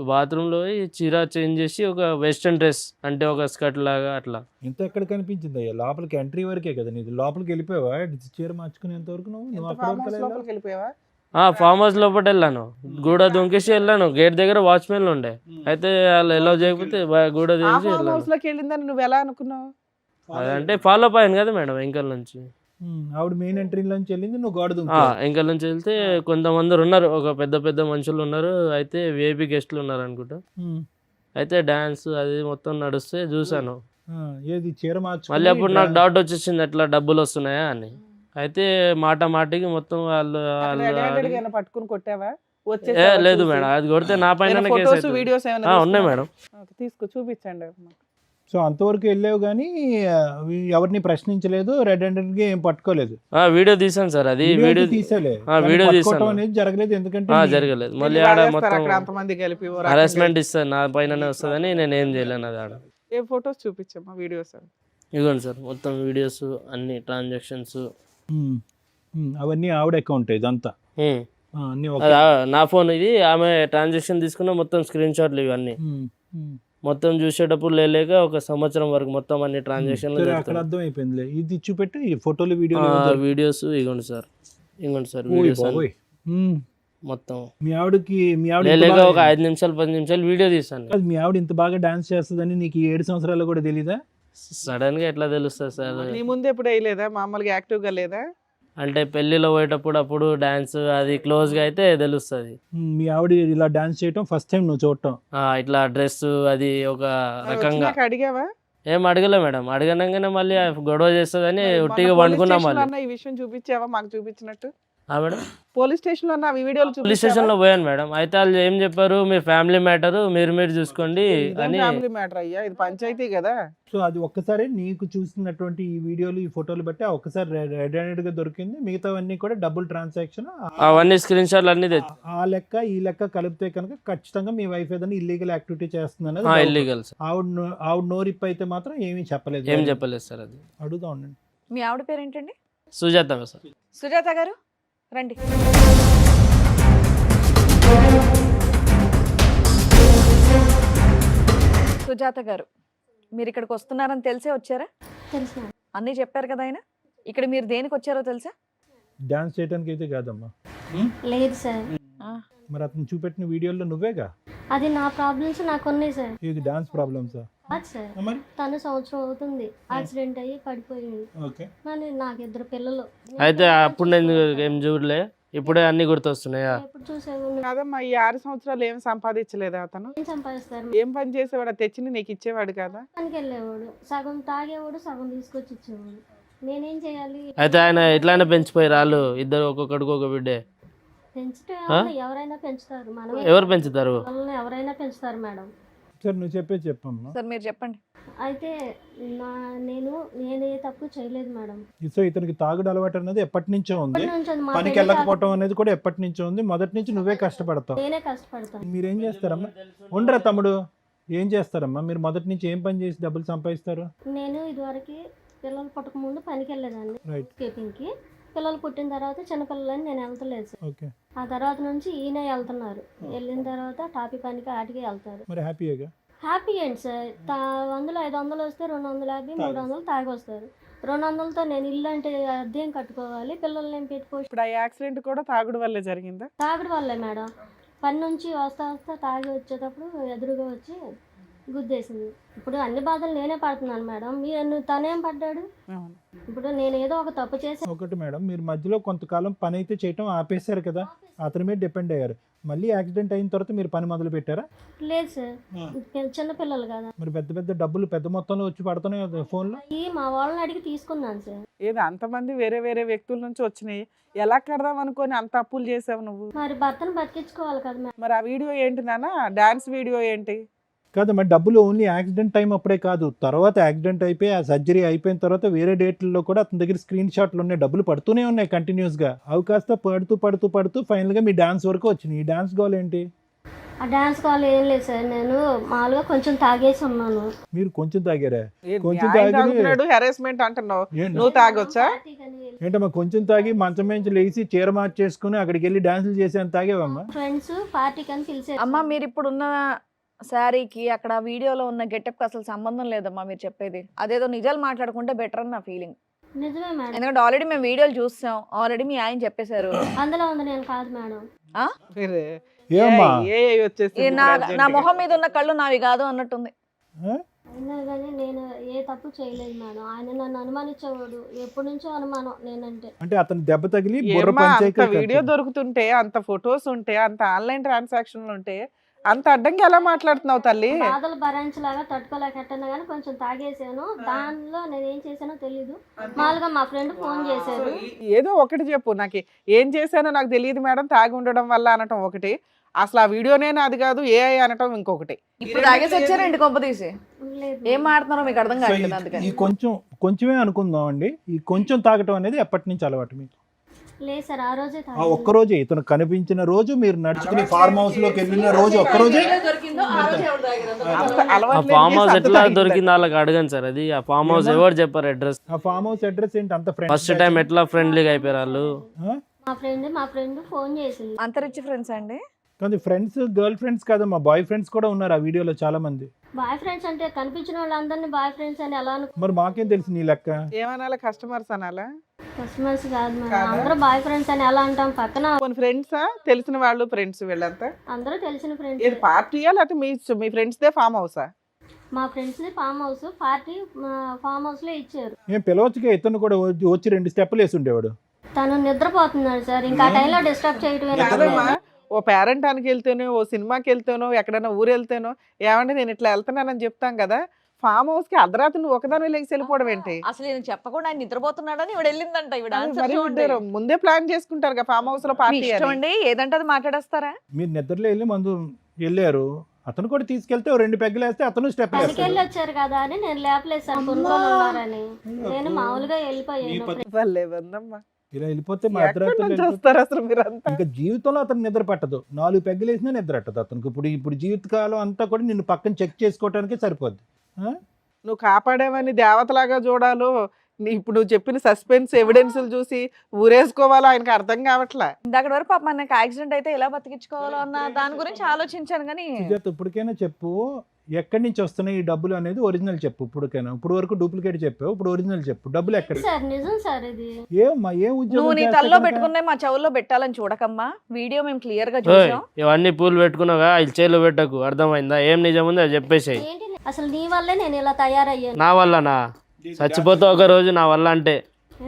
బాత్రూంలో పోయి చీర చేంజ్ చేసి ఒక వెస్ట్రన్ డ్రెస్, అంటే ఒక స్కర్ట్ లాగా అట్లా. ఇంత ఎక్కడ కనిపించింది అయ్యా? లోపలికి ఎంట్రీ వరకే కదా నీది, లోపలికి వెళ్ళిపోయావా చీర మార్చుకునేంత వరకు? నువ్వు అక్కడ వరకు వెళ్ళావా? లోపలికి వెళ్ళిపోయావా? ఫామ్ హౌస్ లోపల వెళ్ళాను, గూడ దొంకేసి వెళ్ళాను. గేట్ దగ్గర వాచ్మెన్ ఉండే, అయితే వాళ్ళు ఎలా చేయకపోతే గూడ ఆ దించి ఫామ్ వెళ్ళాను. హౌస్ లోకి వెళ్ళిందని నువ్వు ఎలా అనుకున్నావు? అదంటే ఫాలో అప్ అయ్యాను కదా మేడం వెంకల్ నుంచి. ఆవిడ మెయిన్ ఎంట్రీలోంచి వెళ్ళింది, నువ్వు గోడ దుంకావు. వెంకల్ నుంచి వెళ్తే కొంతమంది ఉన్నారు, ఒక పెద్ద పెద్ద మనుషులు ఉన్నారు, అయితే విఐపి గెస్ట్లు ఉన్నారు అనుకుంటా. అయితే డాన్స్ అది మొత్తం నడుస్తే చూసాను. ఏది చీర మార్చు? మళ్ళీ అప్పుడు నాకు డౌట్ వచ్చేసింది, ఎట్లా డబ్బులు వస్తున్నాయా అని. అయితే మాటికి మొత్తం వాళ్ళు పట్టుకుని కొట్టావా? లేదు మేడం, అది కొడితే నా పైన వీడియోస్ ఉన్నాయి మేడం. తీసుకో, చూపించండి. సో అంతవరకు వెళ్ళావు కానీ ఎవరిని ప్రశ్నించలేదు, రెడ్ హ్యాండెడ్ గా ఏం పట్టుకోలేదు. వీడియో తీసాను సార్, అది వీడియో తీసాలే, వీడియో తీసాను అనేది జరగలేదు. ఎందుకంటే జరగలేదు. మళ్ళీ ఆడ మొత్తం అంతమంది కలిపి హరాస్మెంట్ ఇస్తారు, నా పైననే వస్తుందని నేను ఏం చేయలేను. అది ఆడ ఏ ఫొటోస్ చూపించమ్మా, వీడియోస్ ఇదిగోండి సార్, మొత్తం వీడియోస్ అన్ని ట్రాన్సాక్షన్స్ అవన్నీ ఆవిడ అకౌంట్ ఇదంతా. అన్ని నా ఫోన్ ఇది, ఆమె ట్రాన్సాక్షన్ తీసుకున్న మొత్తం స్క్రీన్ షాట్లు ఇవన్నీ మొత్తం చూసేటప్పుడు లేక 1 సంవత్సరం వరకు మొత్తం అన్ని ట్రాన్సాక్షన్ అక్కడ అర్థం అయిపోయింది. ఇది చూపెట్టి ఈ ఫోటోలు వీడియోస్ ఇగోండి సార్, వీడియోస్ మొత్తం. మీ ఆవిడకి లేక ఒక 5 నిమిషాలు 10 నిమిషాలు వీడియో తీసాను. మీ ఆవిడ ఇంత బాగా డాన్స్ చేస్తుందని నీకు 7 సంవత్సరాలు కూడా తెలీదా? సడన్ గా ఎట్లా తెలుస్తుంది సార్? నీ ముందు ఎప్పుడు వేయలేదా? మామూలుగా యాక్టివ్ గా లేదా? అంటే పెళ్లిలో పోయేటప్పుడు అప్పుడు డాన్స్ అది క్లోజ్ గా అయితే తెలుస్తుంది. మీ ఆవిడ ఇలా డాన్స్ చేయటం ఫస్ట్ టైం నువ్వు చూడటం? ఇట్లా డ్రెస్ అది ఒక రకంగా. అడిగావా? ఏం అడగలే మేడం, అడగనంగానే మళ్ళీ గొడవ చేస్తుందని ఉట్టిగా వండుకున్నాం. మళ్ళీ ఈ విషయం చూపించావా మాకు చూపించినట్టు? మేడం పోలీస్ స్టేషన్ లో ఈ వీడియోలు పోలీస్ స్టేషన్ లో పోయాను మేడం. అయితే వాళ్ళు ఏం చెప్పారు, మీ ఫ్యామిలీ మ్యాటర్ మీరు చూసుకోండి అని. ఫ్యామిలీ మ్యాటర్ అయ్యా, ఇది పంచాయతీ కదా. సో అది ఒక్కసారి నీకు చూసినటువంటి ఈ వీడియోలు ఈ ఫోటోలు బట్టి ఒక్కసారి రెడ్ హ్యాండెడ్ గా దొరికింది, మిగతావన్నీ కూడా డబుల్ ట్రాన్సాక్షన్. అవన్నీ స్క్రీన్ షాట్లు అన్ని ఆ లెక్క ఈ లెక్క కలిపితే కనుక ఖచ్చితంగా మీ వైఫ్ ఏదైనా ఇల్లీగల్ యాక్టివిటీ చేస్తుంది అనేది. ఇల్లీగల్. ఆవిడ నోరిప్ అయితే మాత్రం ఏమీ చెప్పలేదు. ఏం చెప్పలేదు సార్. అది అడుగుతా ఉండండి. మీ ఆవిడ పేరు ఏంటండి? సుజాత సార్. సుజాత గారు రండి. సుజాత గారు, మీరు ఇక్కడికి వస్తున్నారని తెలిసే వచ్చారా? తెలుసు. అన్నీ చెప్పారు కదా ఆయన. ఇక్కడ మీరు దేనికి వచ్చారో తెలుసా? డాన్స్ చేయడానికి అయితే కాదమ్మా. లేదు సార్. మరి అతను చూపెట్టిన వీడియోలో నువ్వేగా? అది నా ప్రాబ్లమ్స్ నాకు ఉన్నాయి సార్. ఇది డాన్స్ ప్రాబ్లమ్సా? అది సార్, తను సంవత్సరం అవుతుంది యాక్సిడెంట్ అయ్యి పడిపోయింది. కానీ నాకు 2 పిల్లలు. అయితే అప్పుడు నేను ఏం చూడలే, ఇప్పుడే అన్ని గుర్తొస్తున్నాయా? ఎప్పుడు చూసావు? కాదమ్మా, ఈ 6 సంవత్సరాలు ఏం సంపాదించలేదా అతను? ఏం సంపాదిస్తారు? ఏం పని చేసేవాడు? తెచ్చి నీకు ఇచ్చేవాడు కదా? పనికి వెళ్ళేవాడు, సగం తాగేవాడు, సగం తీసుకొచ్చి ఇచ్చేవాడు. నేనేం చేయాలి? అయితే ఆయన ఇట్లానే పెంచిపోయారు వాళ్ళు ఇద్దరు, ఒక్కొక్కడికి ఒక బిడ్డే. పెంచితే ఎవరైనా పెంచుతారు, మనం ఎవరు పెంచుతారు? ఎవరైనా పెంచుతారు మేడం. సార్ నువ్వు చెప్పమ్మా. సార్ మీరు చెప్పండి. అయితే నేను ఏ తప్పు చేయలేదు మేడం. సో ఇతనికి తాగుడు అలవాటు అనేది ఎప్పటి నుంచో ఉంది, మా పనికి వెళ్ళకపోవటం అనేది కూడా ఎప్పటి నుంచో ఉంది. మొదటి నుంచి నువ్వే కష్టపడతావు. నేనే కష్టపడతాను. మీరేం చేస్తారమ్మా? ఉండరా తమ్ముడు, ఏం చేస్తారమ్మా మీరు? మొదటి నుంచి ఏం పని చేసి డబ్బులు సంపాదిస్తారు? నేను ఇదివరకు పిల్లలు పుట్టక ముందు పనికి వెళ్ళేదాన్ని స్కేపింగ్కి. పిల్లలు పుట్టిన తర్వాత చిన్నపిల్లలని నేను వెళ్తలేదు సార్. ఆ తర్వాత నుంచి ఈయన వెళ్తున్నారు. వెళ్ళిన తర్వాత టాపీ పనికి ఆటికి వెళ్తారు. మరి హ్యాపీగా? హ్యాపీ ఏంటి సార్? 100 500 వస్తే 250 300 తాగి వస్తారు. 200తో నేను ఇల్లు అంటే అద్దెం కట్టుకోవాలి, పిల్లల్ని ఏం పెట్టుకోవచ్చు. ఇప్పుడు ఆ యాక్సిడెంట్ కూడా తాగుడు వల్లే జరిగిందా? తాగుడు వల్లే మేడం. పని నుంచి వస్తా తాగి వచ్చేటప్పుడు ఎదురుగా వచ్చి గుద్దేసింది. ఇప్పుడు అన్ని బాధలు నేనే పడుతున్నాను మేడం, మీరు తనేం పడ్డాడు? అవును. ఇప్పుడు నేను ఏదో ఒక తప్పు చేసి ఒకటి మేడం, మీరు మధ్యలో కొంతకాలం పని అయితే చేయటం ఆపేశారు కదా, అతని మీద డిపెండ్ అయ్యారు. మళ్ళీ యాక్సిడెంట్ అయిన తర్వాత మీరు పని మొదలు పెట్టారా? లేదు సార్, చిన్న పిల్లలు కదా. మరి పెద్ద పెద్ద డబ్బులు పెద్ద మొత్తంలో వచ్చి పడుతున్నాయి కదా ఫోన్లో. అయ్యి మా వాళ్ళని అడిగి తీసుకున్నాను సార్. ఏది అంతమంది వేరే వేరే వ్యక్తుల నుంచి వచ్చినాయి, ఎలా కడదాం అనుకొని అంత అప్పులు చేసావు నువ్వు? మరి భర్తను బతికించుకోవాలి కదా మేడం. మరి ఆ వీడియో ఏంటి నాన్న, డాన్స్ వీడియో ఏంటి? కాదు మరి డబ్బులు ఓన్లీ యాక్సిడెంట్ టైం అప్పుడే కాదు, తర్వాత యాక్సిడెంట్ అయిపోయి ఆ సర్జరీ అయిపోయిన తర్వాత వేరే డేట్లలో కూడా అతని దగ్గర స్క్రీన్ షాట్లు ఉన్నాయి, డబ్బులు పడుతూనే ఉన్నాయి కంటిన్యూస్గా. అవి కాస్త పడుతూ ఫైనల్గా మీ డాన్స్ వరకు వచ్చినాయి. ఈ డాన్స్ గోల్ ఏంటి? ఆ డాన్స్ కాల్ ఏం లేదు సార్, నేను మామూలుగా కొంచెం తాగేసి ఉన్నాను. మీరు కొంచెం తాగారా? ఏంటి, కొంచెం ఆయన తాగి- తాగుతున్నాడు, హెరాస్మెంట్ అంటున్నావు, ఏంటి? నువ్వు తాగొచ్చా? ఏంటమ్మా కొంచెం తాగి మంచం నుంచి లేచి చీర మార్చేసుకుని అక్కడికి వెళ్ళి డాన్సులు చేసేంత తాగేవమ్మా? ఫ్రెండ్స్ పార్టీకి అని పిలిచారు. అమ్మ మీరు ఇప్పుడున్న శారీకి అక్కడ వీడియోలో ఉన్న గెటప్కి అసలు సంబంధం లేదమ్మా మీరు చెప్పేది. అదేదో నిజాలు మాట్లాడుకుంటే బెటర్ అని నా ఫీలింగ్. నిజమే మేడం, ఎందుకంటే ఆల్రెడీ మేము వీడియోలు చూసాం, ఆల్రెడీ మీ ఆయన చెప్పేశారు. అందులో ఉంది, నేను కాదు మేడం. మీరే ఏమమ్మా? వచ్చేసి నా మొహం మీద ఉన్న కళ్ళు నావి కాదు అన్నట్టుంది. అయినా కానీ నేను ఏ తప్పు చేయలేదు మేడం. ఆయన నన్ను అనుమానించేవాడు, ఎప్పటి నుంచో అనుమానం నేనంటే. అంటే అతను దెబ్బ తగిలి బుర్ర పంచాయతీ వీడియో దొరుకుతుంటే, అంత ఫొటోస్ ఉంటే, అంత ఆన్లైన్ ట్రాన్సాక్షన్లు ఉంటే, అంత అడ్డంగా ఎలా మాట్లాడుతున్నావు తల్లి? బాధలు భరించలాగా తట్టుకోలేకట్టన్నా కానీ కొంచెం తాగేసాను. దానిలో నేను ఏం చేశానో తెలీదు. మామూలుగా మా ఫ్రెండ్ ఫోన్ చేశారు. ఏదో ఒకటి చెప్పు, నాకు ఏం చేశానో నాకు తెలియదు మేడం, తాగి ఉండడం వల్ల అనటం ఒకటి, అసలు ఆ వీడియోనే నాది కాదు ఏఐ అనటం ఇంకొకటి. ఇప్పుడు తాగేసి వచ్చారండి కొంప తీసి. లేదు ఏం మాడుతున్నారో మీకు అర్థం కావట్లేదు అందుకని. ఈ కొంచెమే అనుకుందాం అండి. ఈ కొంచెం తాగటం అనేది ఎప్పటి నుంచి అలవాటు మీకు? లేదు సార్, ఆ రోజే ఆ ఒక్కరోజే ఇతను కనిపించిన రోజు, మీరు నడుచుకుని ఫార్మ్ హౌస్ లోకి వెళ్ళిన రోజు ఒక్కరోజే. ఆ ఫామ్ హౌస్ ఎట్లా దొరికింది వాళ్ళకి అడగండి సార్. అది ఆ ఫామ్ హౌస్ ఎవరు చెప్పారు అడ్రస్? ఆ ఫామ్ హౌస్ అడ్రస్ ఏంటి అంత ఫ్రెండ్? ఫస్ట్ టైం ఎట్లా ఫ్రెండ్లీగా అయిపోయారు వాళ్ళు? మా ఫ్రెండ్ ఫోన్ చేసింది. అంతరిచ్చి ఫ్రెండ్స్ అండి. కానీ ఫ్రెండ్స్ గర్ల్ ఫ్రెండ్స్ కాదమ్మా, బాయ్ ఫ్రెండ్స్ కూడా ఉన్నారు ఆ వీడియోలో చాలా మంది. బాయ్ ఫ్రెండ్స్ అంటే కనిపించిన వాళ్ళందరినీ బాయ్ ఫ్రెండ్స్ అని ఎలా అనుకో. మరి మాకేం తెలుసు నీ లెక్క? ఏమనాలా, కస్టమర్స్ అనాలా? కస్టమర్స్ కాదు మేడం, అందరూ బాయ్ ఫ్రెండ్స్ అని ఎలా అంటాం? పక్కన కొన్ని ఫ్రెండ్సా, తెలిసిన వాళ్ళు ఫ్రెండ్స్ వీళ్ళంతా? అందరూ తెలిసిన ఇది ఫ్రెండ్స్. పార్టీయా లేకపోతే మీ ఫ్రెండ్స్ దే ఫామ్ హౌసా? మా friends farm house party farm house లో ఇచ్చారు. ఏం పిలవచ్చుగా, ఇతను కూడా వచ్చి 2 స్టెప్పులు వేసి ఉండేవాడు. తను నిద్రపోతున్నాడు సార్, ఇంకా ఆ టైంలో డిస్టర్బ్ కాదమ్మా, చేయటం. ఓ పేరెంటానికి వెళ్తేనో, ఓ సినిమాకి వెళ్తేనో, ఎక్కడైనా ఊరు వెళ్తేనో, ఏమంటే నేను ఇట్లా వెళ్తున్నానని చెప్తాం కదా, ఫామ్ హౌస్ కి అర్ధరాత్రి నువ్వు ఒకదాని లేచి వెళ్ళిపోవడం ఏంటి? అసలు నేను చెప్పకుండా ఆయన నిద్రపోతున్నాడని ఇవిడ వెళ్ళిందంట. ఇవిడ ఆన్సర్ మరి చూడండి. ఉంటారు, ముందే ప్లాన్ చేసుకుంటారు కదా ఫామ్ హౌస్ లో మీ పార్టీ ఇష్టం అని. అండి, ఏదంటే అది మాట్లాడేస్తారా? మీరు నిద్రలో వెళ్ళి మందు వెళ్ళారు, అతను కూడా తీసుకెళ్తే 2 పెగ్గులు వేస్తే అతను స్టెప్ పనికి వేస్తాడు. వెళ్ళి వచ్చారు కదా అని నేను లేపలేదు సార్, కొనుక్కొని ఉన్నారని. నేను మామూలుగా వెళ్ళిపోయాను. వాళ్ళే వందమ్మా, ఇలా వెళ్ళిపోతే మా ఎక్కడి అర్ధరాత్రులు నుంచి వెళ్ళిపోతే వస్తారు అసలు మీరంతా? ఇంకా జీవితంలో అతను నిద్ర పట్టదు. 4 పెగ్గులు వేసినా నిద్ర పట్టదు అతనికి. ఇప్పుడు జీవితకాలం అంతా కూడా నిన్ను పక్కన చెక్ చేసుకోవడానికే సరిపోద్ది. నువ్వు కాపాడేవని దేవతలాగా చూడాలో, ఇప్పుడు నువ్వు చెప్పిన సస్పెన్స్ ఎవిడెన్స్లు చూసి ఊరేసుకోవాలో ఆయనకు అర్థం కావట్లా. ఇందాక వరకు పాప మనకి యాక్సిడెంట్ అయితే ఎలా బతికించుకోవాలో అన్న దాని గురించి ఆలోచించాను కానీ సుజాత ఇప్పటికైనా చెప్పు, ఎక్కడి నుంచి వస్తున్నాయి ఈ డబ్బులు అనేది ఒరిజినల్ చెప్పు. ఇప్పుడు వరకు డూప్లికేట్ చెప్పావు, ఇప్పుడు ఒరిజినల్ చెప్పు. డబ్బులు ఎక్కడ? సార్ నిజం సార్ ఇది. ఏమ్మా ఏం నువ్వు ఉద్యోగం నీ చేస్తే తల్లో కనుక? పెట్టుకున్నాయి మా చెవుల్లో పెట్టాలని చూడకమ్మా. వీడియో మేము క్లియర్ గా ఓయ్, చూసాం. ఇవన్నీ పూలు పెట్టుకున్నావా, ఇది చేలో పెట్టకు. అర్థమైందా? ఏం నిజం ఉంది అది చెప్పేసాయి. ఏంటి అసలు నీ వల్లే నేను ఇలా తయారయ్యాను. నా వల్లనా? చచ్చిపోతావు ఒక రోజు నా వల్ల అంటే.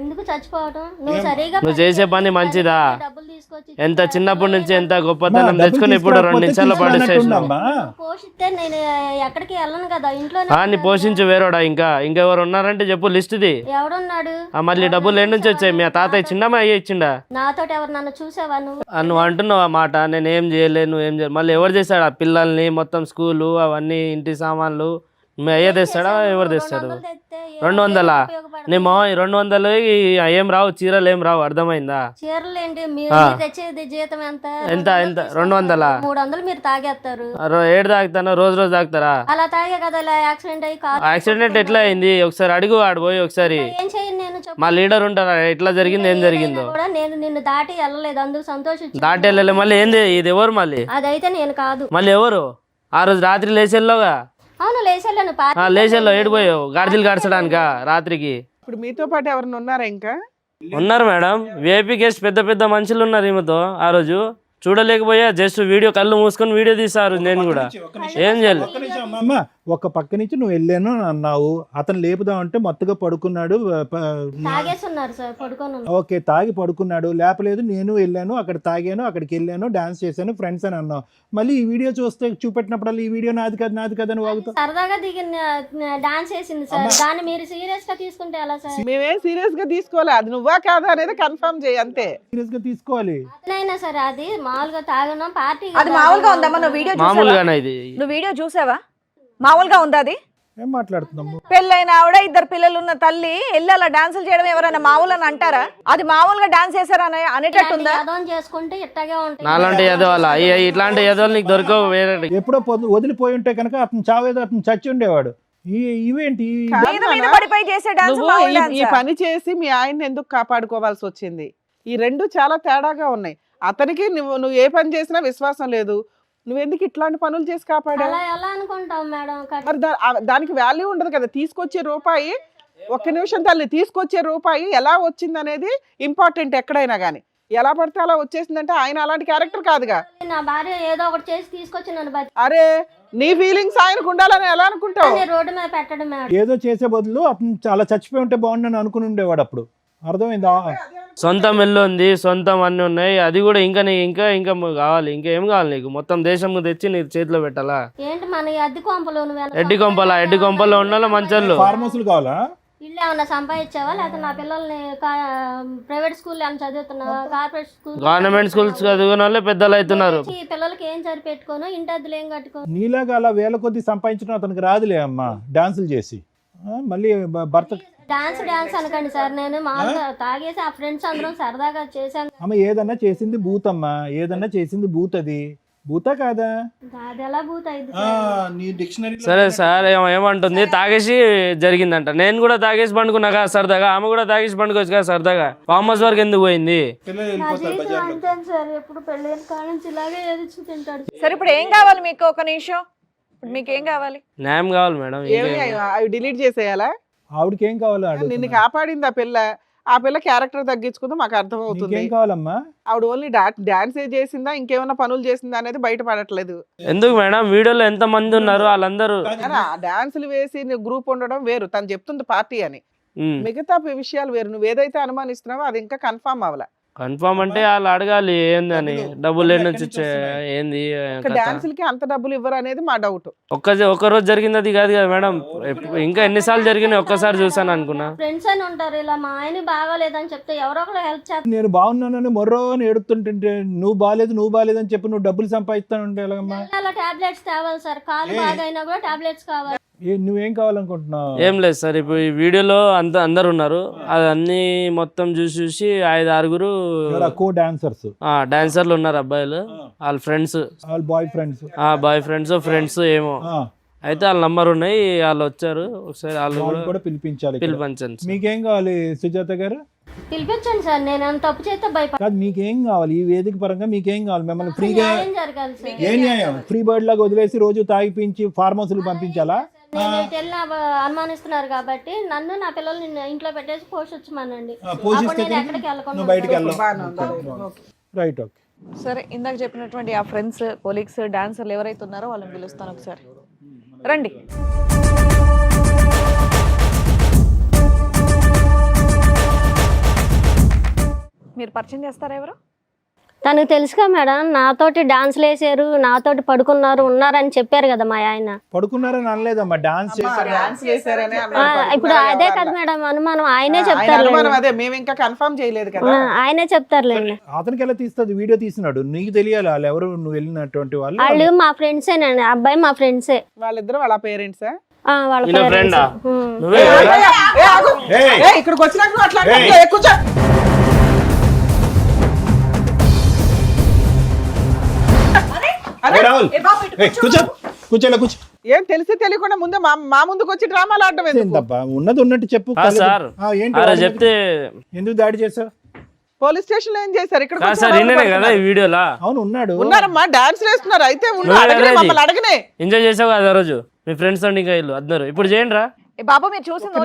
ఎందుకు చచ్చిపోవటం? నువ్వు సరిగా నువ్వు చేసే పని మంచిదా? డబ్బులు తీసుకొచ్చి ఎంత చిన్నప్పటి నుంచి ఎంత గొప్పతనం డబ్బులు తెచ్చుకుని ఇప్పుడు 2 నిమిషాల్లో పడేసేసినావు. తీసుకురాకపోతే పోషిస్తే నేను ఎక్కడికి వెళ్ళను కదా, ఇంట్లో నీ పోషించు వేరేడా? ఇంకెవరు ఉన్నారంటే చెప్పు, లిస్ట్ది. ఎవడున్నాడు? మళ్ళీ డబ్బులు ఎన్ని నుంచి వచ్చాయి? మీ తాతయ్య ఇచ్చిండా, మా అయ్య ఇచ్చిండా? నాతో ఎవరు నన్ను చూసావా నువ్వు? నువ్వు అంటున్నావు ఆ మాట, నేను ఏం చేయలేదు, నువ్వు ఏం చేయలేదు. మళ్ళీ ఎవరు చేశాడు? ఆ పిల్లల్ని మొత్తం స్కూలు అవన్నీ ఇంటి సామాన్లు మీ అయ్య తెస్తాడా, ఎవరు తెస్తాడు? 200? నీ మా 200 ఏం రావు, చీరలు ఏం రావు. అర్థమైందా? చీరలు ఏంటి మీరు తెచ్చేది? జీతం ఎంత? ఎంత 200? 300 మీరు తాగేస్తారు. ఏడు తాగుతాను, రోజు తాగుతారా? అలా తాగే కదా ఇలా యాక్సిడెంట్ అయ్యి కాదు. యాక్సిడెంట్ ఎట్లా అయింది ఒకసారి అడుగు, ఆడిపోయి ఒకసారి. ఏం చేయను నేను చెప్పు. మా లీడర్ ఉంటారా, ఎట్లా జరిగింది, ఏం జరిగిందో? కూడా నేను నిన్ను దాటి వెళ్ళలేదు, అందుకు సంతోషించు. దాటి వెళ్ళలే. మళ్ళీ ఏంది ఇది? ఎవరు మళ్ళీ? అదైతే నేను కాదు. మళ్ళీ ఎవరు? ఆ రోజు రాత్రి లేచెల్లోగా. అవును లేచెళ్ళను. లేచెల్లో ఏడిపోయావు గాడిదలు గాడ్చడానికా రాత్రికి? ఇప్పుడు మీతో పాటు ఎవరైనా ఉన్నారా ఇంకా? ఉన్నారు మేడం, విఐపీ గెస్ట్ పెద్ద పెద్ద మనుషులు ఉన్నారు ఈమెతో. ఆ రోజు చూడలేకపోయా, జస్ట్ వీడియో కళ్ళు మూసుకొని వీడియో తీసారు. నేను కూడా ఏం చేయలేదు. అమ్మమ్మ ఒక పక్క నుంచి నువ్వు వెళ్ళాను అని అన్నావు, అతను లేపుదామంటే మత్తుగా పడుకున్నాడు, తాగేసి ఉన్నారు సార్, పడుకొని ఉన్నారు. ఓకే తాగి పడుకున్నాడు, లేపలేదు, నేను వెళ్ళాను అక్కడ తాగాను, అక్కడికి వెళ్ళాను, డాన్స్ చేశాను, ఫ్రెండ్స్ అని అన్నావు. మళ్ళీ ఈ వీడియో చూస్తే చూపెట్టినప్పుడల్లా ఈ వీడియో నాది కదా అని వాగుతావు. సరదాగా దిగిన డాన్స్ చేసింది సార్, దాన్ని మీరు సీరియస్ గా తీసుకుంటే ఎలా సార్? మేమేం సీరియస్ గా తీసుకోవాలి, అది నువ్వా కాదా అనేది కన్ఫర్మ్ చేయి అంతే. సీరియస్ గా తీసుకోవాలి. అదైనా సరే అది మామూలుగా తాగడం పార్టీ అది మామూలుగా ఉందమ్మా? నువ్వు వీడియో చూసావా? మామూలుగానే ఇది. నువ్వు వీడియో చూసావా? మామూలుగా ఉందా అది? ఏం మాట్లాడుతున్నాము? పెళ్ళైన ఆవిడ, 2 పిల్లలు ఉన్న తల్లి వెళ్ళి అలా డాన్సులు చేయడం ఎవరైనా మామూలు అని అంటారా? అది మామూలుగా డాన్స్ చేశారా అనేటట్టుందా? యాదవం చేసుకుంటే ఇట్టగే ఉంటాయి. నాలాంటి ఎదవాళ్ళ ఇట్లాంటి ఎదవాళ్ళు నీకు దొరకవు వేరే. ఎప్పుడో వదిలిపోయి ఉంటే కనుక అతను చావేదో అతను చచ్చి ఉండేవాడు. ఇవేంటి మీద మీద పడిపోయి చేసే డాన్స్ నువ్వు మామూలు ఈ డాన్సా? పని చేసి మీ ఆయన్ని ఎందుకు కాపాడుకోవాల్సి వచ్చింది? ఈ రెండు చాలా తేడాగా ఉన్నాయి. అతనికి నువ్వు ఏ పని చేసినా విశ్వాసం లేదు, నువ్వెందుకు ఇట్లాంటి పనులు చేసి కాపాడా? అలా ఎలా అనుకుంటావు మేడం? మరి దానికి వాల్యూ ఉండదు కదా. తీసుకొచ్చే రూపాయి, ఒక్క నిమిషం తల్లి, తీసుకొచ్చే రూపాయి ఎలా వచ్చింది అనేది ఇంపార్టెంట్ ఎక్కడైనా కానీ. ఎలా పడితే అలా వచ్చేసిందంటే ఆయన అలాంటి క్యారెక్టర్ కాదుగా. నా భార్య ఏదో ఒకటి చేసి తీసుకొచ్చి నన్ను అరే నీ ఫీలింగ్స్ ఆయనకు ఉండాలని ఎలా అనుకుంటావు? రోడ్డు మీద పెట్టడం మేడం. ఏదో చేసే బదులు అతను చాలా చచ్చిపోయి ఉంటే బాగుండని అనుకుని ఉండేవాడు. అప్పుడు అర్థమైందా? సొంతం ఇల్లు ఉంది, సొంతం అన్నీ ఉన్నాయి, అది కూడా ఇంకా ఇంకా ఇంకా కావాలి. ఇంకేం కావాలి నీకు? మొత్తం దేశం తెచ్చి నీ చేతిలో పెట్టాలా? ఏంటి మన అద్దె కొంపలు ఎడ్డి కొంపలో ఉండాలా మంచోళ్ళు? ఫార్మ్ హౌస్లు కావాలా? ఇల్లు ఏమన్నా సంపాదించావా? లేకపోతే నా పిల్లల్ని ప్రైవేట్ స్కూల్ ఏమైనా చదువుతున్నావా? కార్పొరేట్ స్కూల్, గవర్నమెంట్ స్కూల్స్ చదువుకున్న వాళ్ళే పెద్దలు అవుతున్నారు. ఈ పిల్లలకి ఏం సరిపెట్టుకోను, ఇంటి అద్దెలు ఏం కట్టుకో. నీలాగా అలా వేల కొద్ది సంపాదించడం అతనికి రాదులే అమ్మా, డాన్సులు చేసి. మళ్ళీ భర్త డాన్స్ అనకండి సార్, నేను మామూలుగా తాగేసి ఆ ఫ్రెండ్స్ అందరం సరదాగా చేశాను. అమ్మ ఏదన్నా చేసింది భూతమ్మా, ఏదన్నా చేసింది భూత్. అది భూతా కాదా? అది ఎలా భూత అయింది? నీ డిక్షనరీ. సరే సార్, ఏమంటుంది? తాగేసి జరిగిందంట. నేను కూడా తాగేసి పండుకున్నా కదా సరదాగా, ఆమె కూడా తాగేసి పండుకోవచ్చు కదా సరదాగా. ఫార్మ్ హౌస్ వరకు ఎందుకు పోయింది? నా జీవితం అంతేను సార్, ఎప్పుడు పెళ్ళైన కాడ నుంచి ఇలాగే ఎదుర్చు తింటాడు. సరే ఇప్పుడు ఏం కావాలి మీకు? ఒక నిమిషం, ఇప్పుడు మీకు ఏం కావాలి? న్యాయం కావాలి మేడం. ఏమి అవి డిలీట్ చేసేయాలా? ఆవిడకి ఏం కావాలో నిన్ను కాపాడింది ఆ పిల్ల క్యారెక్టర్ తగ్గించుకుందో మాకు అర్థమవుతుంది. ఏం కావాలమ్మా? ఆవిడ ఓన్లీ డాన్స్ చేసిందా ఇంకేమైనా పనులు చేసిందా అనేది బయటపడట్లేదు. ఎందుకు మేడం? వీడియోలో ఎంత మంది ఉన్నారు, వాళ్ళందరూ డాన్సులు వేసి గ్రూప్ ఉండడం వేరు, తను చెప్తుంది పార్టీ అని. మిగతా విషయాలు వేరు. నువ్వు ఏదైతే అనుమానిస్తున్నావో అది ఇంకా కన్ఫర్మ్ అవ్వాల. కన్ఫర్మ్ అంటే వాళ్ళు అడగాలి ఏందని, డబ్బులు ఎన్ని నుంచి ఏంది డాన్సులకి అంత డబ్బులు ఇవ్వరు అనేది మా డౌట్. ఒక్క రోజు జరిగింది అది కాదు కదా మేడం, ఇంకా ఎన్నిసార్లు జరిగినాయి ఒక్కసారి చూసాను అనుకున్నా. ఫ్రెండ్స్ అని ఉంటారు, ఇలా మా ఆయన బాగాలేదని చెప్తే ఎవరో ఒకరు హెల్ప్ చేస్తారు. నేను బాగున్నానని మొర్రో అని ఏడుతుంటే నువ్వు బాగాలేదని చెప్పి నువ్వు డబ్బులు సంపాదిస్తానంటే ఎలాగమ్మా? టాబ్లెట్స్ తేవాలి సార్, కాలు బాగైనా కూడా టాబ్లెట్స్ కావాలి. నువ్వేం కావాలనుకుంటున్నావు? ఏం లేదు సార్, ఇప్పుడు ఈ వీడియోలో అందరు ఉన్నారు, అది అన్ని మొత్తం చూసి 5-6 కో డాన్సర్స్, డాన్సర్లు ఉన్నారు, అబ్బాయిలు, వాళ్ళ ఫ్రెండ్స్, వాళ్ళ బాయ్ ఫ్రెండ్స్ ఫ్రెండ్స్ ఏమో అయితే వాళ్ళ నంబర్ ఉన్నాయి, వాళ్ళు వచ్చారు. ఒకసారి వాళ్ళు కూడా పిలిపించండి. మీకేం కావాలి సుజాత గారు? పిలిపించండి సార్, నేను తప్పు చేస్తే కాదు, మీకేం కావాలి? ఈ వేదిక పరంగా మీకేం కావాలి? మిమ్మల్ని ఫ్రీగా జరగాలి సార్. ఏ న్యాయం? ఫ్రీ బర్డ్ లాగా వదిలేసి రోజు తాగిపించి ఫార్మ్ హౌస్లు పంపించాలా? నేను ఇటు వెళ్ళిన అనుమానిస్తున్నారు కాబట్టి నన్ను నా పిల్లల్ని ఇంట్లో పెట్టేసి పోషించమనండి. ఎక్కడికి నువ్వు బయటికి రైట్. ఓకే సరే, ఇందాక చెప్పినటువంటి ఆ ఫ్రెండ్స్, కొలీగ్స్, డాన్సర్లు ఎవరైతే ఉన్నారో వాళ్ళని పిలుస్తాను. ఒకసారి రండి. మీరు పరిచయం చేస్తారా ఎవరు? తనకు తెలుసుగా మేడం, నాతోటి డాన్స్లు వేసారు, నాతోటి ఉన్నారని చెప్పారు కదా మా ఆయన. పడుకున్నారని అనలేదమ్మా, డాన్స్ చేశారని. ఇప్పుడు అదే కదా మేడం అనుమానం, ఆయనే చెప్తారు. అదే మేము ఇంకా కన్ఫర్మ్ చేయలేదు కదా, ఆయనే చెప్తారులేండి. అతనికి ఎలా తీస్తుంది? వీడియో తీసినాడు, నీకు తెలియాలి వాళ్ళు ఎవరు, నువ్వు వెళ్ళినటువంటి వాళ్ళు. వాళ్ళు మా ఫ్రెండ్సేనండి, అబ్బాయి మా ఫ్రెండ్సే. వాళ్ళిద్దరు వాళ్ళ పేరెంట్స్. వాళ్ళ ఇక్కడికి వచ్చినాక అట్లా ఏం తెలిసి తెలియకుండా ముందే మా ముందుకు వచ్చి డ్రామాలు ఆడటం ఏంటబ్బా? ఉన్నది ఉన్నట్టు చెప్పు సార్. చెప్తే ఎందుకు దాడి చేశారు? పోలీస్ స్టేషన్ లో ఏం చేశారు? ఇక్కడ అవును ఉన్నారమ్మా, డాన్స్ వేస్తున్నారు. అయితే అడగనే ఎంజాయ్ చేసావు కదా ఆ రోజు మీ ఫ్రెండ్స్ తో, ఇంకా ఇల్లు అందరు. ఇప్పుడు చేయండి రా బాబు, మీరు చూసింది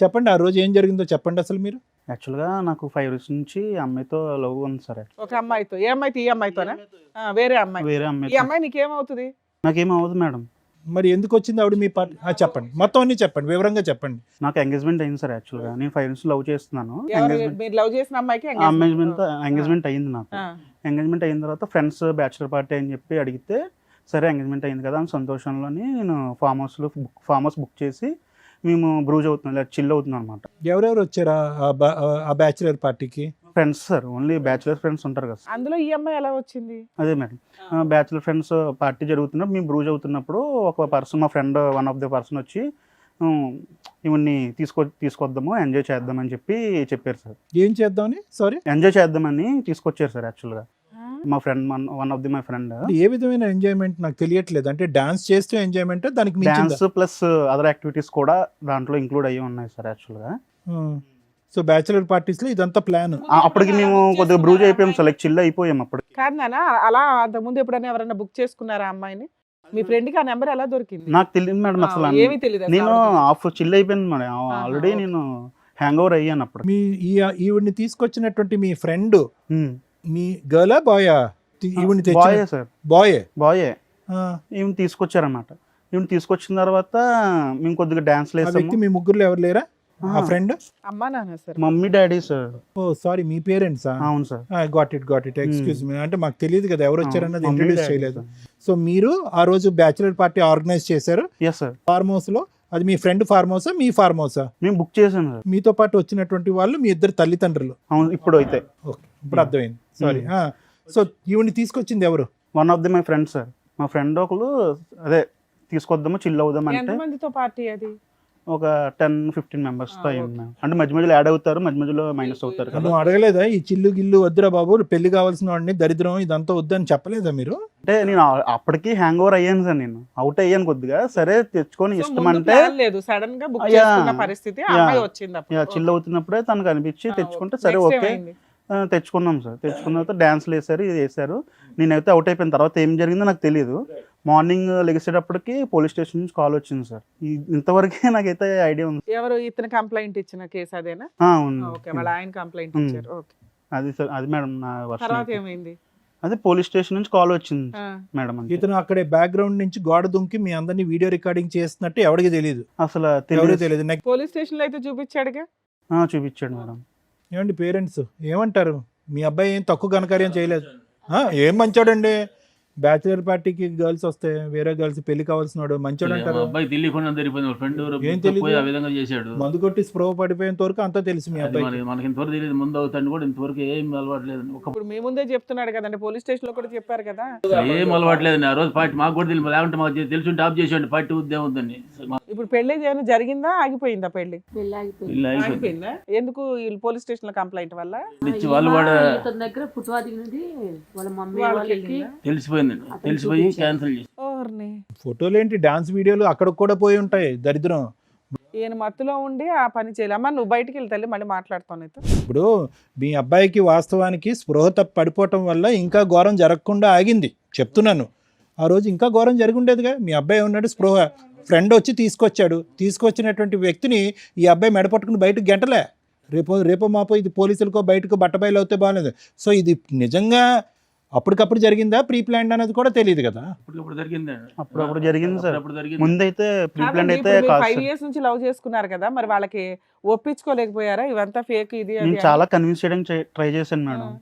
చెప్పండి. ఆ రోజు ఏం జరిగిందో చెప్పండి అసలు మీరు. యాక్చువల్గా నాకు 5 years నుంచి అమ్మాయితో లవ్ ఉంది సార్. ఒక అమ్మాయితో? ఏ అమ్మాయితో? ఈ అమ్మాయితోనా? వేరే అమ్మాయి. వేరే అమ్మాయి. ఈ అమ్మాయి నీకేమవుతుంది? నాకేం అవ్వదు మేడం. మరి ఎందుకు వచ్చింది ఆవిడ మీ పార్టీ? చెప్పండి, మొత్తం అన్ని చెప్పండి, వివరంగా చెప్పండి. నాకు ఎంగేజ్మెంట్ అయింది సార్. యాక్చువల్గా నేను 5 years లవ్ చేస్తున్నాను. మీరు లవ్ చేసిన అమ్మాయికి ఎంగేజ్మెంట్ అయింది నాకు. ఎంగేజ్మెంట్ అయిన తర్వాత ఫ్రెండ్స్ బ్యాచులర్ పార్టీ అని చెప్పి అడిగితే సరే ఎంగేజ్మెంట్ అయింది కదా అని సంతోషంలోని నేను ఫామ్ హౌస్ బుక్ చేసి మేము బ్రూజ్ అవుతున్నాం, లేదా చిల్ అవుతున్నాం అనమాట. ఎవరెవరు వచ్చారా ఆ బ్యాచులర్ పార్టీకి? Friends sir, only bachelor friends ఉంటారు కదా. అందులో ఈ అమ్మాయి ఎలా వచ్చింది? అదే మేడం, బ్యాచులర్ ఫ్రెండ్స్ పార్టీ జరుగుతున్నప్పుడు మేము బ్రూజ్ అవుతున్నప్పుడు ఒక పర్సన్, మా friend one of the person వచ్చి ఇవన్నీ తీసుకొద్దాము, ఎంజాయ్ చేద్దామని చెప్పారు సార్. ఏం చేద్దామని? సారీ, ఎంజాయ్ చేద్దామని తీసుకొచ్చారు సార్. యాక్చువల్గా మా friend, one of the my friend. ఏ విధమైన ఎంజాయ్మెంట్ నాకు తెలియట్లేదు. అంటే డాన్స్ చేస్తూ ఎంజాయ్మెంట్, దానికి డాన్స్ ప్లస్ అదర్ యాక్టివిటీస్ కూడా దాంట్లో ఇంక్లూడ్ అయ్యి ఉన్నాయి సార్. యాక్చువల్గా సో బ్యాచులర్ పార్టీస్ లో ఇదంతా ప్లాన్. అప్పటికి మేము కొద్దిగా బ్రూజ్ అయిపోయాం సార్, లైక్ చిల్ అయిపోయాం అప్పటికి. కాదు నాన్న, అలా అంతకుముందు ఎప్పుడైనా ఎవరైనా బుక్ చేసుకున్నారా అమ్మాయిని? మీ ఫ్రెండ్ కి ఆ నెంబర్ ఎలా దొరికింది? నాకు తెలియదు మేడం అసలు. ఏమీ తెలియదు. నేను చిల్ అయిపోయాను మేడం. ఆల్రెడీ నేను హ్యాంగ్ ఓవర్ అయ్యాను అప్పుడు. మీ ఈవిడ్ని తీసుకొచ్చినటువంటి మీ ఫ్రెండ్ మీ గర్లా బాయా? ఈవిడ్ని బాయే సార్. బాయే ఈవెన్ తీసుకొచ్చారన్నమాట. ఈవెన్ తీసుకొచ్చిన తర్వాత మేము కొద్దిగా డాన్స్ వేసాము. మీ ముగ్గురులో ఎవరు లేరా ఆ ఫ్రెండ్? అమ్మా నాన్న సార్, మమ్మీ డాడీ సార్. ఓ సారీ, మీ పేరెంట్స్? అవును sir. Got it, excuse me. అంటే మాకు తెలియదు కదా ఎవరు వచ్చారన్నది, ఇంట్రడ్యూస్ చేయలేదు. సో మీరు ఆ రోజు బ్యాచులర్ పార్టీ ఆర్గనైజ్ చేశారు ఫార్మ్ హౌస్ లో. అది మీ ఫ్రెండ్ ఫార్మ్ హౌసా, మీ ఫార్మ్ హౌసా? మేము బుక్ చేసాను సార్. మీతో పాటు వచ్చినటువంటి వాళ్ళు మీ ఇద్దరు తల్లిదండ్రులు? అవును, ఇప్పుడు అయితే. ఓకే, ఇప్పుడు అర్థమైంది. సారీ. సో ఈవిని తీసుకొచ్చింది ఎవరు? One of the my friend sir. మా ఫ్రెండ్ ఒకరు అదే తీసుకొద్దాము, చిల్ అవుదాం అంటే. ఎంతమందితో పార్టీ అది? ఒక 10-15 members తో అయింది. అంటే మధ్య మధ్యలో యాడ్ అవుతారు, మధ్య మధ్యలో మైనస్ అవుతారు కదా. నువ్వు అడగలేదా ఈ చిల్లు గిల్లు వద్దురా బాబు, పెళ్లి కావాల్సిన వాడిని, దరిద్రం ఇదంతా వద్దని చెప్పలేదా మీరు? అంటే నేను అప్పటికి హ్యాంగ్ ఓవర్ అయ్యాను సార్, నేను అవుట్ అయ్యాను కొద్దిగా. సరే తెచ్చుకొని ఇష్టం అంటే లేదు, సడన్ గా బుక్ చేసుకున్న పరిస్థితి, అమ్మాయి వచ్చింది. చిల్ అవుతున్నప్పుడే తనకు అనిపించి తెచ్చుకుంటే సరే ఓకే తెచ్చుకున్నాం సార్. తెచ్చుకున్న తర్వాత డాన్స్లు వేసారు, ఇది వేసారు. నేనైతే అవుట్ అయిపోయిన తర్వాత ఏం జరిగిందో నాకు తెలియదు. మార్నింగ్ లెగిసేటప్పటికి పోలీస్ స్టేషన్ నుంచి కాల్ వచ్చింది సార్. ఇంతవరకే నాకైతే ఐడియా ఉంది. ఎవరు ఇతను కంప్లైంట్ ఇచ్చిన కేసు అదేనా? ఓకే, వాళ్ళ ఆయన కంప్లైంట్ ఇచ్చారు. ఓకే, అది సార్, అది మేడం నా వర్షన్. తర్వాత ఏమైంది? అదే పోలీస్ స్టేషన్ నుంచి కాల్ వచ్చింది మేడం. ఇతను అక్కడే బ్యాక్గ్రౌండ్ నుంచి గోడ దుంకి మీ అందరినీ వీడియో రికార్డింగ్ చేస్తున్నట్టు ఎవరికి తెలియదు, అసలు తెలియదు. పోలీస్ స్టేషన్ లో అయితే చూపించాడుగా. చూపించాడు మేడం. ఏమండి పేరెంట్స్ ఏమంటారు? మీ అబ్బాయి ఏం తక్కువ ఘనకార్యం చేయలేదు, ఏం మంచోడండి. బ్యాచులర్ పార్టీకి గర్ల్స్ వస్తే వేరే గర్ల్స్ పెళ్లి కావాల్సినాడు, మంచోడు అంటారు. మందు కొట్టి స్ప్రో పడిపోయేంత వరకు అంతా తెలుసు మీ అబ్బాయి. మనకి ఇంతవరకు తెలియదు, ముందు అవుతాను కూడా ఇంతవరకు ఏం అలవాట్లేదు. ఇప్పుడు మీ ముందే చెప్తున్నాడు కదండి, పోలీస్ స్టేషన్ లో కూడా చెప్పారు కదా. ఏం అలవాట్లేదు. ఆ రోజు పార్టీ మాకు కూడా తెలియదు, లేకుంటే మాకు తెలుసుంటే ఆఫ్ చేసేయండి పార్టీ ఉద్యమం ఉందండి. ఇప్పుడు పెళ్లి ఏమైనా జరిగిందా, ఆగిపోయిందా? పెళ్లి ఆగిపోయిందా? ఎందుకు? పోలీస్ స్టేషన్ లో కంప్లైంట్ వల్ల దగ్గర పుట్టువాది నుండి వాళ్ళ మమ్మీ వాళ్ళకి తెలిసిపోయి క్యాన్సిల్ చేసి. ఫోటోలు ఏంటి, డాన్స్ వీడియోలు అక్కడ కూడా పోయి ఉంటాయి, దరిద్రం. ఈయన మత్తులో ఉండి ఆ పని చేయాలి. అమ్మా నువ్వు బయటికి వెళ్తే మళ్ళీ మాట్లాడుతాను. ఇప్పుడు మీ అబ్బాయికి వాస్తవానికి స్పృహ తప్పి పడిపోవటం వల్ల ఇంకా ఘోరం జరగకుండా ఆగింది చెప్తున్నాను. ఆ రోజు ఇంకా ఘోరం జరిగి ఉండేదిగా. మీ అబ్బాయి ఉన్నాడు, స్పృహ ఫ్రెండ్ వచ్చి తీసుకొచ్చినటువంటి వ్యక్తిని ఈ అబ్బాయి మెడపట్టుకుని బయటకు గెంటలే. రేపో మాపో ఇది పోలీసులకో బయటకు బట్టబయలు అవుతే బాగాలేదు. సో ఇది నిజంగా అప్పటికప్పుడు జరిగిందా, ప్రీ ప్లాన్ అనేది కూడా తెలియదు కదా. అప్పుడు జరిగింది సార్. ముందైతే ప్రీ ప్లాన్ అయితే 5 years నుంచి లవ్ చేసుకున్నారు కదా, మరి వాళ్ళకి ఒప్పించుకోలేకపోయారా ఇవంతా ఫేక్ ఇది? నేను చాలా కన్విన్స్ చేయడానికి ట్రై చేశాను మేడం,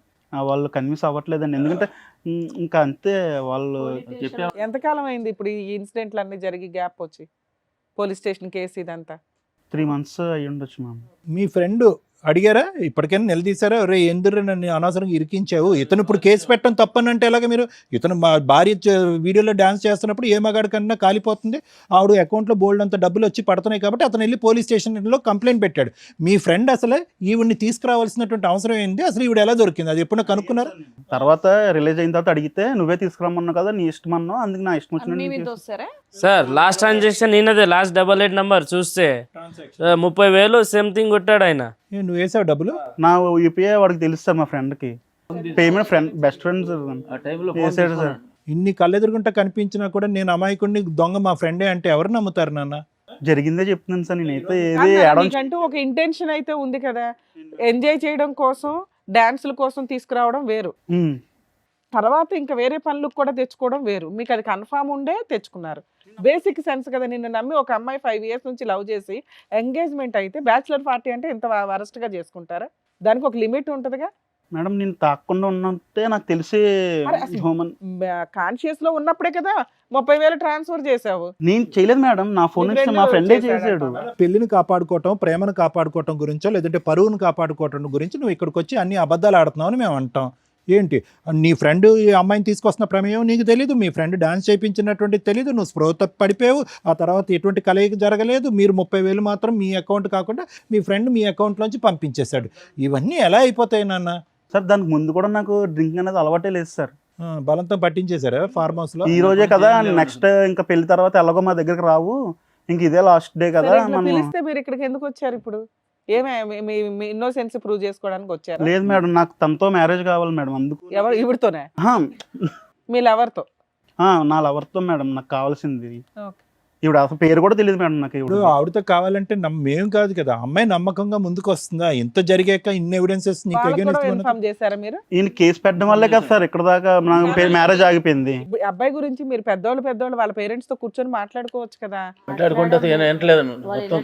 వాళ్ళు కన్విన్స్ అవ్వట్లేదండి. ఎందుకంటే ఇంకా అంతే వాళ్ళు చెప్పే. ఎంతకాలం అయింది ఇప్పుడు ఈ ఇన్సిడెంట్లు అన్ని జరిగి, గ్యాప్ వచ్చి పోలీస్ స్టేషన్ కేసు ఇదంతా? 3 months అయ్యి ఉండొచ్చు మ్యామ్. మీ ఫ్రెండ్ అడిగారా ఇప్పటికైనా నిలదీశారా? రే ఎందుకు నన్ను అనవసరంగా ఇరికించావు, ఇతను ఇప్పుడు కేసు పెట్టడం తప్పనంటే ఎలాగ మీరు? ఇతను మా భార్య వీడియోలో డాన్స్ చేస్తున్నప్పుడు ఏ మగాడి కన్నా కాలిపోతుంది, ఆవిడ అకౌంట్లో బోల్డ్ అంత డబ్బులు వచ్చి పడుతున్నాయి కాబట్టి అతను వెళ్ళి పోలీస్ స్టేషన్లో కంప్లైంట్ పెట్టాడు. మీ ఫ్రెండ్ అసలు ఈవిడ్ని తీసుకురావాల్సినటువంటి అవసరం ఏంది, అసలు ఈవిడ ఎలా దొరికింది, అది ఎప్పుడైనా కనుక్కున్నారు? తర్వాత రిలీజ్ అయిన తర్వాత అడిగితే నువ్వే తీసుకురమ్మన్నావు కదా, నీ ఇష్టం అన్నావు, అందుకు నా ఇష్టం వచ్చినట్టు. సార్ లాస్ట్ ట్రాన్సాక్షన్ ఈయనదే, లాస్ట్ 88 నెంబర్ చూస్తే 30,000 సంథింగ్ కొట్టాడు ఆయన. నువ్వు వేసావు డబ్బులు? నా యూపీఐ వాడికి తెలుసు సార్, మా ఫ్రెండ్కి పేమెంట్ బెస్ట్ ఫ్రెండ్స్ వేసాడు సార్. ఇన్ని కళ్ళెదురుగుంటా కనిపించినా కూడా నేను అమాయకుడిని దొంగ మా ఫ్రెండే అంటే ఎవరు నమ్ముతారు నాన్న? జరిగిందే చెప్తున్నాను సార్ నేనైతే. నీకంటూ ఒక ఇంటెన్షన్ అయితే ఉంది కదా, ఎంజాయ్ చేయడం కోసం డాన్సుల కోసం తీసుకురావడం వేరు. తర్వాత ఇంకా వేరే పనులకు కూడా తెచ్చుకోవడం వేరు. మీకు అది కన్ఫామ్ ఉండే తెచ్చుకున్నారు. బేసిక్ సెన్స్ కదా, నిన్ను నమ్మి ఒక అమ్మాయి 5 years నుంచి లవ్ చేసి ఎంగేజ్మెంట్ అయితే బ్యాచులర్ పార్టీ అంటే ఇంత వరస్ట్గా చేసుకుంటారా? దానికి ఒక లిమిట్ ఉంటుందిగా. మేడం నేను తాకుండా ఉన్నట్టే నాకు తెలిసి అరే అసలు హ్యూమన్ కాన్షియస్ లో ఉన్నప్పుడే కదా 30,000 ట్రాన్స్ఫర్ చేసావు. నేను చేయలేదు మేడం, నా ఫోన్ నీ నుంచి friend మా ఫ్రెండే చేశాడంట. చేశాడు. పెళ్లిని కాపాడుకోవటం, ప్రేమను కాపాడుకోవటం గురించో లేదంటే పరువును కాపాడుకోవటం గురించి నువ్వు ఇక్కడికి వచ్చి అన్ని అబద్ధాలు ఆడుతున్నావు అని మేము అంటాం. ఏంటి నీ ఫ్రెండ్ ఈ అమ్మాయిని తీసుకొస్తున్న ప్రమేయం నీకు తెలీదు, మీ ఫ్రెండ్ డాన్స్ చేయించినటువంటి తెలీదు, నువ్వు స్పృహ తప్పి పడిపోయావు, ఆ తర్వాత ఎటువంటి కలయిక జరగలేదు, మీరు 30,000 మాత్రం మీ అకౌంట్ కాకుండా మీ ఫ్రెండ్ మీ అకౌంట్లోంచి పంపించేశాడు. ఇవన్నీ ఎలా అయిపోతాయి నాన్న? సార్ దానికి ముందు కూడా నాకు డ్రింక్ అనేది అలవాటే లేదు సార్. బలంతో పట్టించేశారా ఫార్మ్ హౌస్ లో? ఈ రోజే కదా, నెక్స్ట్ ఇంకా పెళ్లి తర్వాత ఎలాగో మా దగ్గరికి రావు, ఇంక ఇదే లాస్ట్ డే కదా సరే, ఇట్లా మనం. పిలిస్తే మీరు ఇక్కడికి ఎందుకు వచ్చారు ఇప్పుడు? ఏమే మీ ఇన్నోసెన్స్ ప్రూవ్ చేసుకోవడానికి వచ్చారు? లేదు మేడం, నాకు తనతో మ్యారేజ్ కావాలి మేడం, అందుకు. ఎవరు ఇవిడితోనే? ఆహా, మీ లవర్తో? నా లవర్తో మేడం నాకు కావాల్సింది. ఓకే. ఇప్పుడు అసలు పేరు కూడా తెలియదు మేడం నాకు. ఇప్పుడు ఇప్పుడు ఆవిడతో కావాలంటే మేం కాదు కదా, అమ్మాయి నమ్మకంగా ముందుకు వస్తుందా? ఇంత జరిగాక ఇన్ని ఎవిడెన్సెస్ నీకు వాళ్ళకి కూడా against ఇన్ఫార్మ్ చేశారా మీరు? ఈయన కేసు పెట్టడం వల్లే కదా సార్ ఇక్కడ దాకా మ్యారేజ్ ఆగిపోయింది. ఇప్పుడు ఈ అబ్బాయి గురించి మీరు పెద్దోళ్ళు వాళ్ళ పేరెంట్స్ తో కూర్చొని మాట్లాడుకోవచ్చు కదా. మాట్లాడుకుంటే వినట్లేదు మొత్తం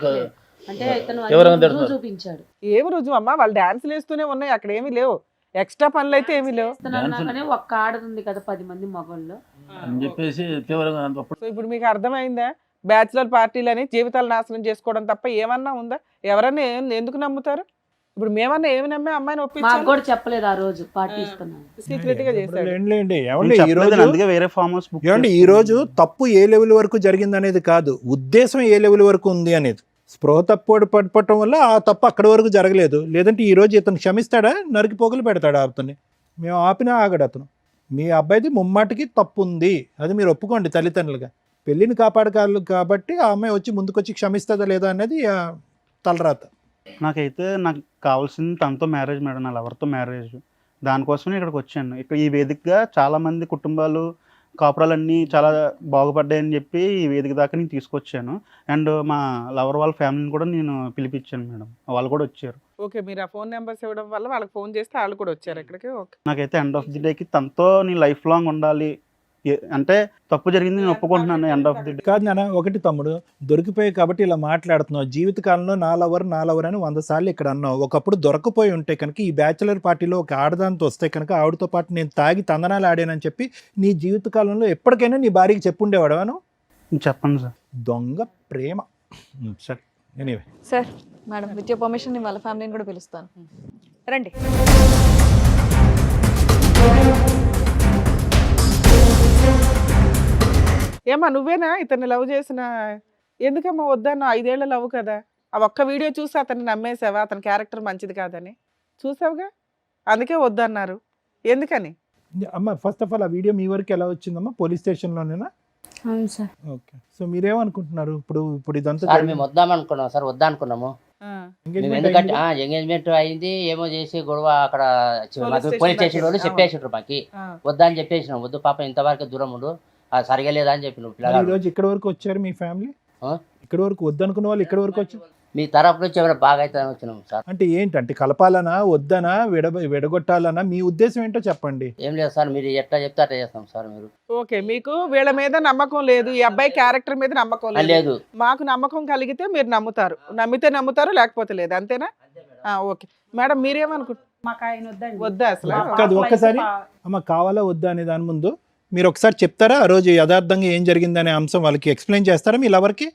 అంటే ఇతను ఎవరు అన్ని అందరు రుజువు చూపించాడు. ఏమి రుజువు అమ్మా? వాళ్ళు డాన్సులు వేస్తూనే ఉన్నాయి, అక్కడ ఏమీ లేవు, ఎక్స్ట్రా పనులు అయితే ఏమీ లేవు. ఇస్తున్నాను ఒక్క ఆడది ఉంది కదా 10 మంది మగవాళ్ళు. అని చెప్పేసి తీవ్రంగా అప్పుడు సో ఇప్పుడు మీకు అర్థమైందా? బ్యాచులర్ పార్టీలని జీవితాలు నాశనం చేసుకోవడం తప్ప ఏమన్నా ఉందా? ఎవరన్నా ఎందుకు నమ్ముతారు? ఇప్పుడు మేమన్నా ఏమి నమ్మే అమ్మాయిని మాకు ఒప్పించాలి? కూడా చెప్పలేదు ఆ రోజు పార్టీ ఇస్తున్నాను. సీక్రెట్ గా చేశాడు. ఏంలేండి. నేను ఏమండి ఈ చెప్పలేదు, రోజు అందుకే వేరే ఫామ్ హౌస్ బుక్ ఏమండి ఈ రోజు తప్పు ఏ లెవెల్ వరకు జరిగింది అనేది కాదు, ఉద్దేశం ఏ లెవెల్ వరకు ఉంది అనేది. స్పృహ తప్పు పడిపోవటం వల్ల ఆ తప్పు అక్కడి వరకు జరగలేదు. లేదంటే ఈ రోజు ఇతను క్షమిస్తాడా? నరికి పోగులు పెడతాడా అతన్ని? మేము ఆపినా ఆగడు అతను. మీ అబ్బాయిది ముమ్మాటికి తప్పు ఉంది, అది మీరు ఒప్పుకోండి తల్లిదండ్రులుగా. పెళ్ళిని కాపాడగలరు కాబట్టి ఆ అమ్మాయి వచ్చి ముందుకొచ్చి క్షమిస్తుందా లేదా అనేది తలరాత. నాకైతే నాకు కావాల్సింది తనతో మ్యారేజ్ మేడం, నా లవర్తో మ్యారేజ్. దానికోసమే ఇక్కడికి వచ్చాను. ఇక్కడ ఈ వేదికగా చాలా మంది కుటుంబాలు కాపురాలన్నీ చాలా బాగుపడ్డాయని చెప్పి ఈ వేదిక దాకా నేను తీసుకొచ్చాను. అండ్ మా లవర్ వాళ్ళ ఫ్యామిలీని కూడా నేను పిలిపించాను మేడం, వాళ్ళు కూడా వచ్చారు. ఓకే, మీరు ఆ ఫోన్ నెంబర్స్ ఇవ్వడం వల్ల వాళ్ళకి ఫోన్ చేస్తే వాళ్ళు కూడా వచ్చారు ఇక్కడికి. ఓకే. నాకైతే ఎండ్ ఆఫ్ ది డేకి తనతో నీ లైఫ్ లాంగ్ ఉండాలి. అంటే తప్పు జరిగింది నేను ఒప్పుకుంటున్నాను ఎండ్ ఆఫ్ ది డే. కాదు నాన్న, ఒకటి తమ్ముడు దొరికిపోయి కాబట్టి ఇలా మాట్లాడుతున్నావు. జీవితకాలంలో నా లవర్ అని 100 సార్లు ఇక్కడ అన్నావు. ఒకప్పుడు దొరకపోయి ఉంటే కనుక ఈ బ్యాచులర్ పార్టీలో ఒక ఆడదాంతో వస్తే కనుక ఆవిడతో పాటు నేను తాగి తందనాలు ఆడానని చెప్పి నీ జీవితకాలంలో ఎప్పటికైనా నీ భార్యకి చెప్పుండేవాడవాను? చెప్పండి సార్. దొంగ ప్రేమ. సరే, anyway. Sir, madam with your permission వాళ్ళ ఫ్యామిలీని కూడా పిలుస్తాను. రండి. ఏమా నువ్వేనా ఇతన్ని లవ్ చేసిన? ఎందుకమ్మా వద్దన్నా? 5 ఏళ్ల లవ్ కదా. ఆ ఒక్క వీడియో చూసి అతన్ని నమ్మేసావా? అతని క్యారెక్టర్ మంచిది కాదని చూసావుగా, అందుకే వద్దన్నారు. ఎందుకని? అమ్మ ఫస్ట్ ఆఫ్ ఆల్ ఆ వీడియో మీ వరకు ఎలా వచ్చిందమ్మా? పోలీస్ స్టేషన్లోనేనా? అవును సార్. ఓకే. సో మీరేమనుకుంటున్నారు ఇప్పుడు ఇదంతా సార్ మేము వద్దామనుకున్నాం సార్, వద్దనుకున్నాము. ఆ, మేము engagement ఎందుకంటే అయింది? ఎంగేజ్మెంట్ అయింది, ఏమో చేసి గొడవ అక్కడ Police పోలీస్ station స్టేషన్ వాళ్ళు దాకా చెప్పేసిండ్రు మాకి. ఆ. వద్దని చెప్పేసినాం, వద్దు పాప ఇంతవరకు దూరం ఉండు, అది సరిగలేదా అని చెప్పి నువ్వు మరి ఈ పిల్లగాడు. రోజు ఇక్కడ వరకు వచ్చారు మీ ఫ్యామిలీ? ఆ? ఇక్కడ వరకు వద్దనుకున్న వాళ్ళు ఇక్కడ వరకు వచ్చారు మీ తరపు నుంచి ఎవరైనా బాగా అవుతుందని వచ్చినాం సార్. అంటే ఏంటంటే కలపాలనా వద్దనా విడగొట్టాలనా మీ ఉద్దేశం ఏంటో చెప్పండి. ఏం లేదు సార్, మీరు ఎట్లా చెప్తే అట్లా చేస్తాం సార్. మీరు ఓకే, మీకు వీళ్ళ మీద నమ్మకం లేదు, ఈ అబ్బాయి క్యారెక్టర్ మీద నమ్మకం లేదు. లేదు. మాకు నమ్మకం కలిగితే మీరు నమ్ముతారు, నమ్మితే నమ్ముతారు, లేకపోతే లేదు, అంతేనా? ఓకే మేడం, మీరేమనుకుంటారు? మాకు ఆయన వద్దండి. వద్దా అసలు? కాదు, ఒక్కసారి అమ్మ కావాలా వద్దా అనే దాని ముందు మీరు ఒకసారి చెప్తారా? ఆ రోజు యథార్థంగా ఏం జరిగిందనే అంశం వాళ్ళకి ఎక్స్ప్లెయిన్ చేస్తారా మీ లవర్కి?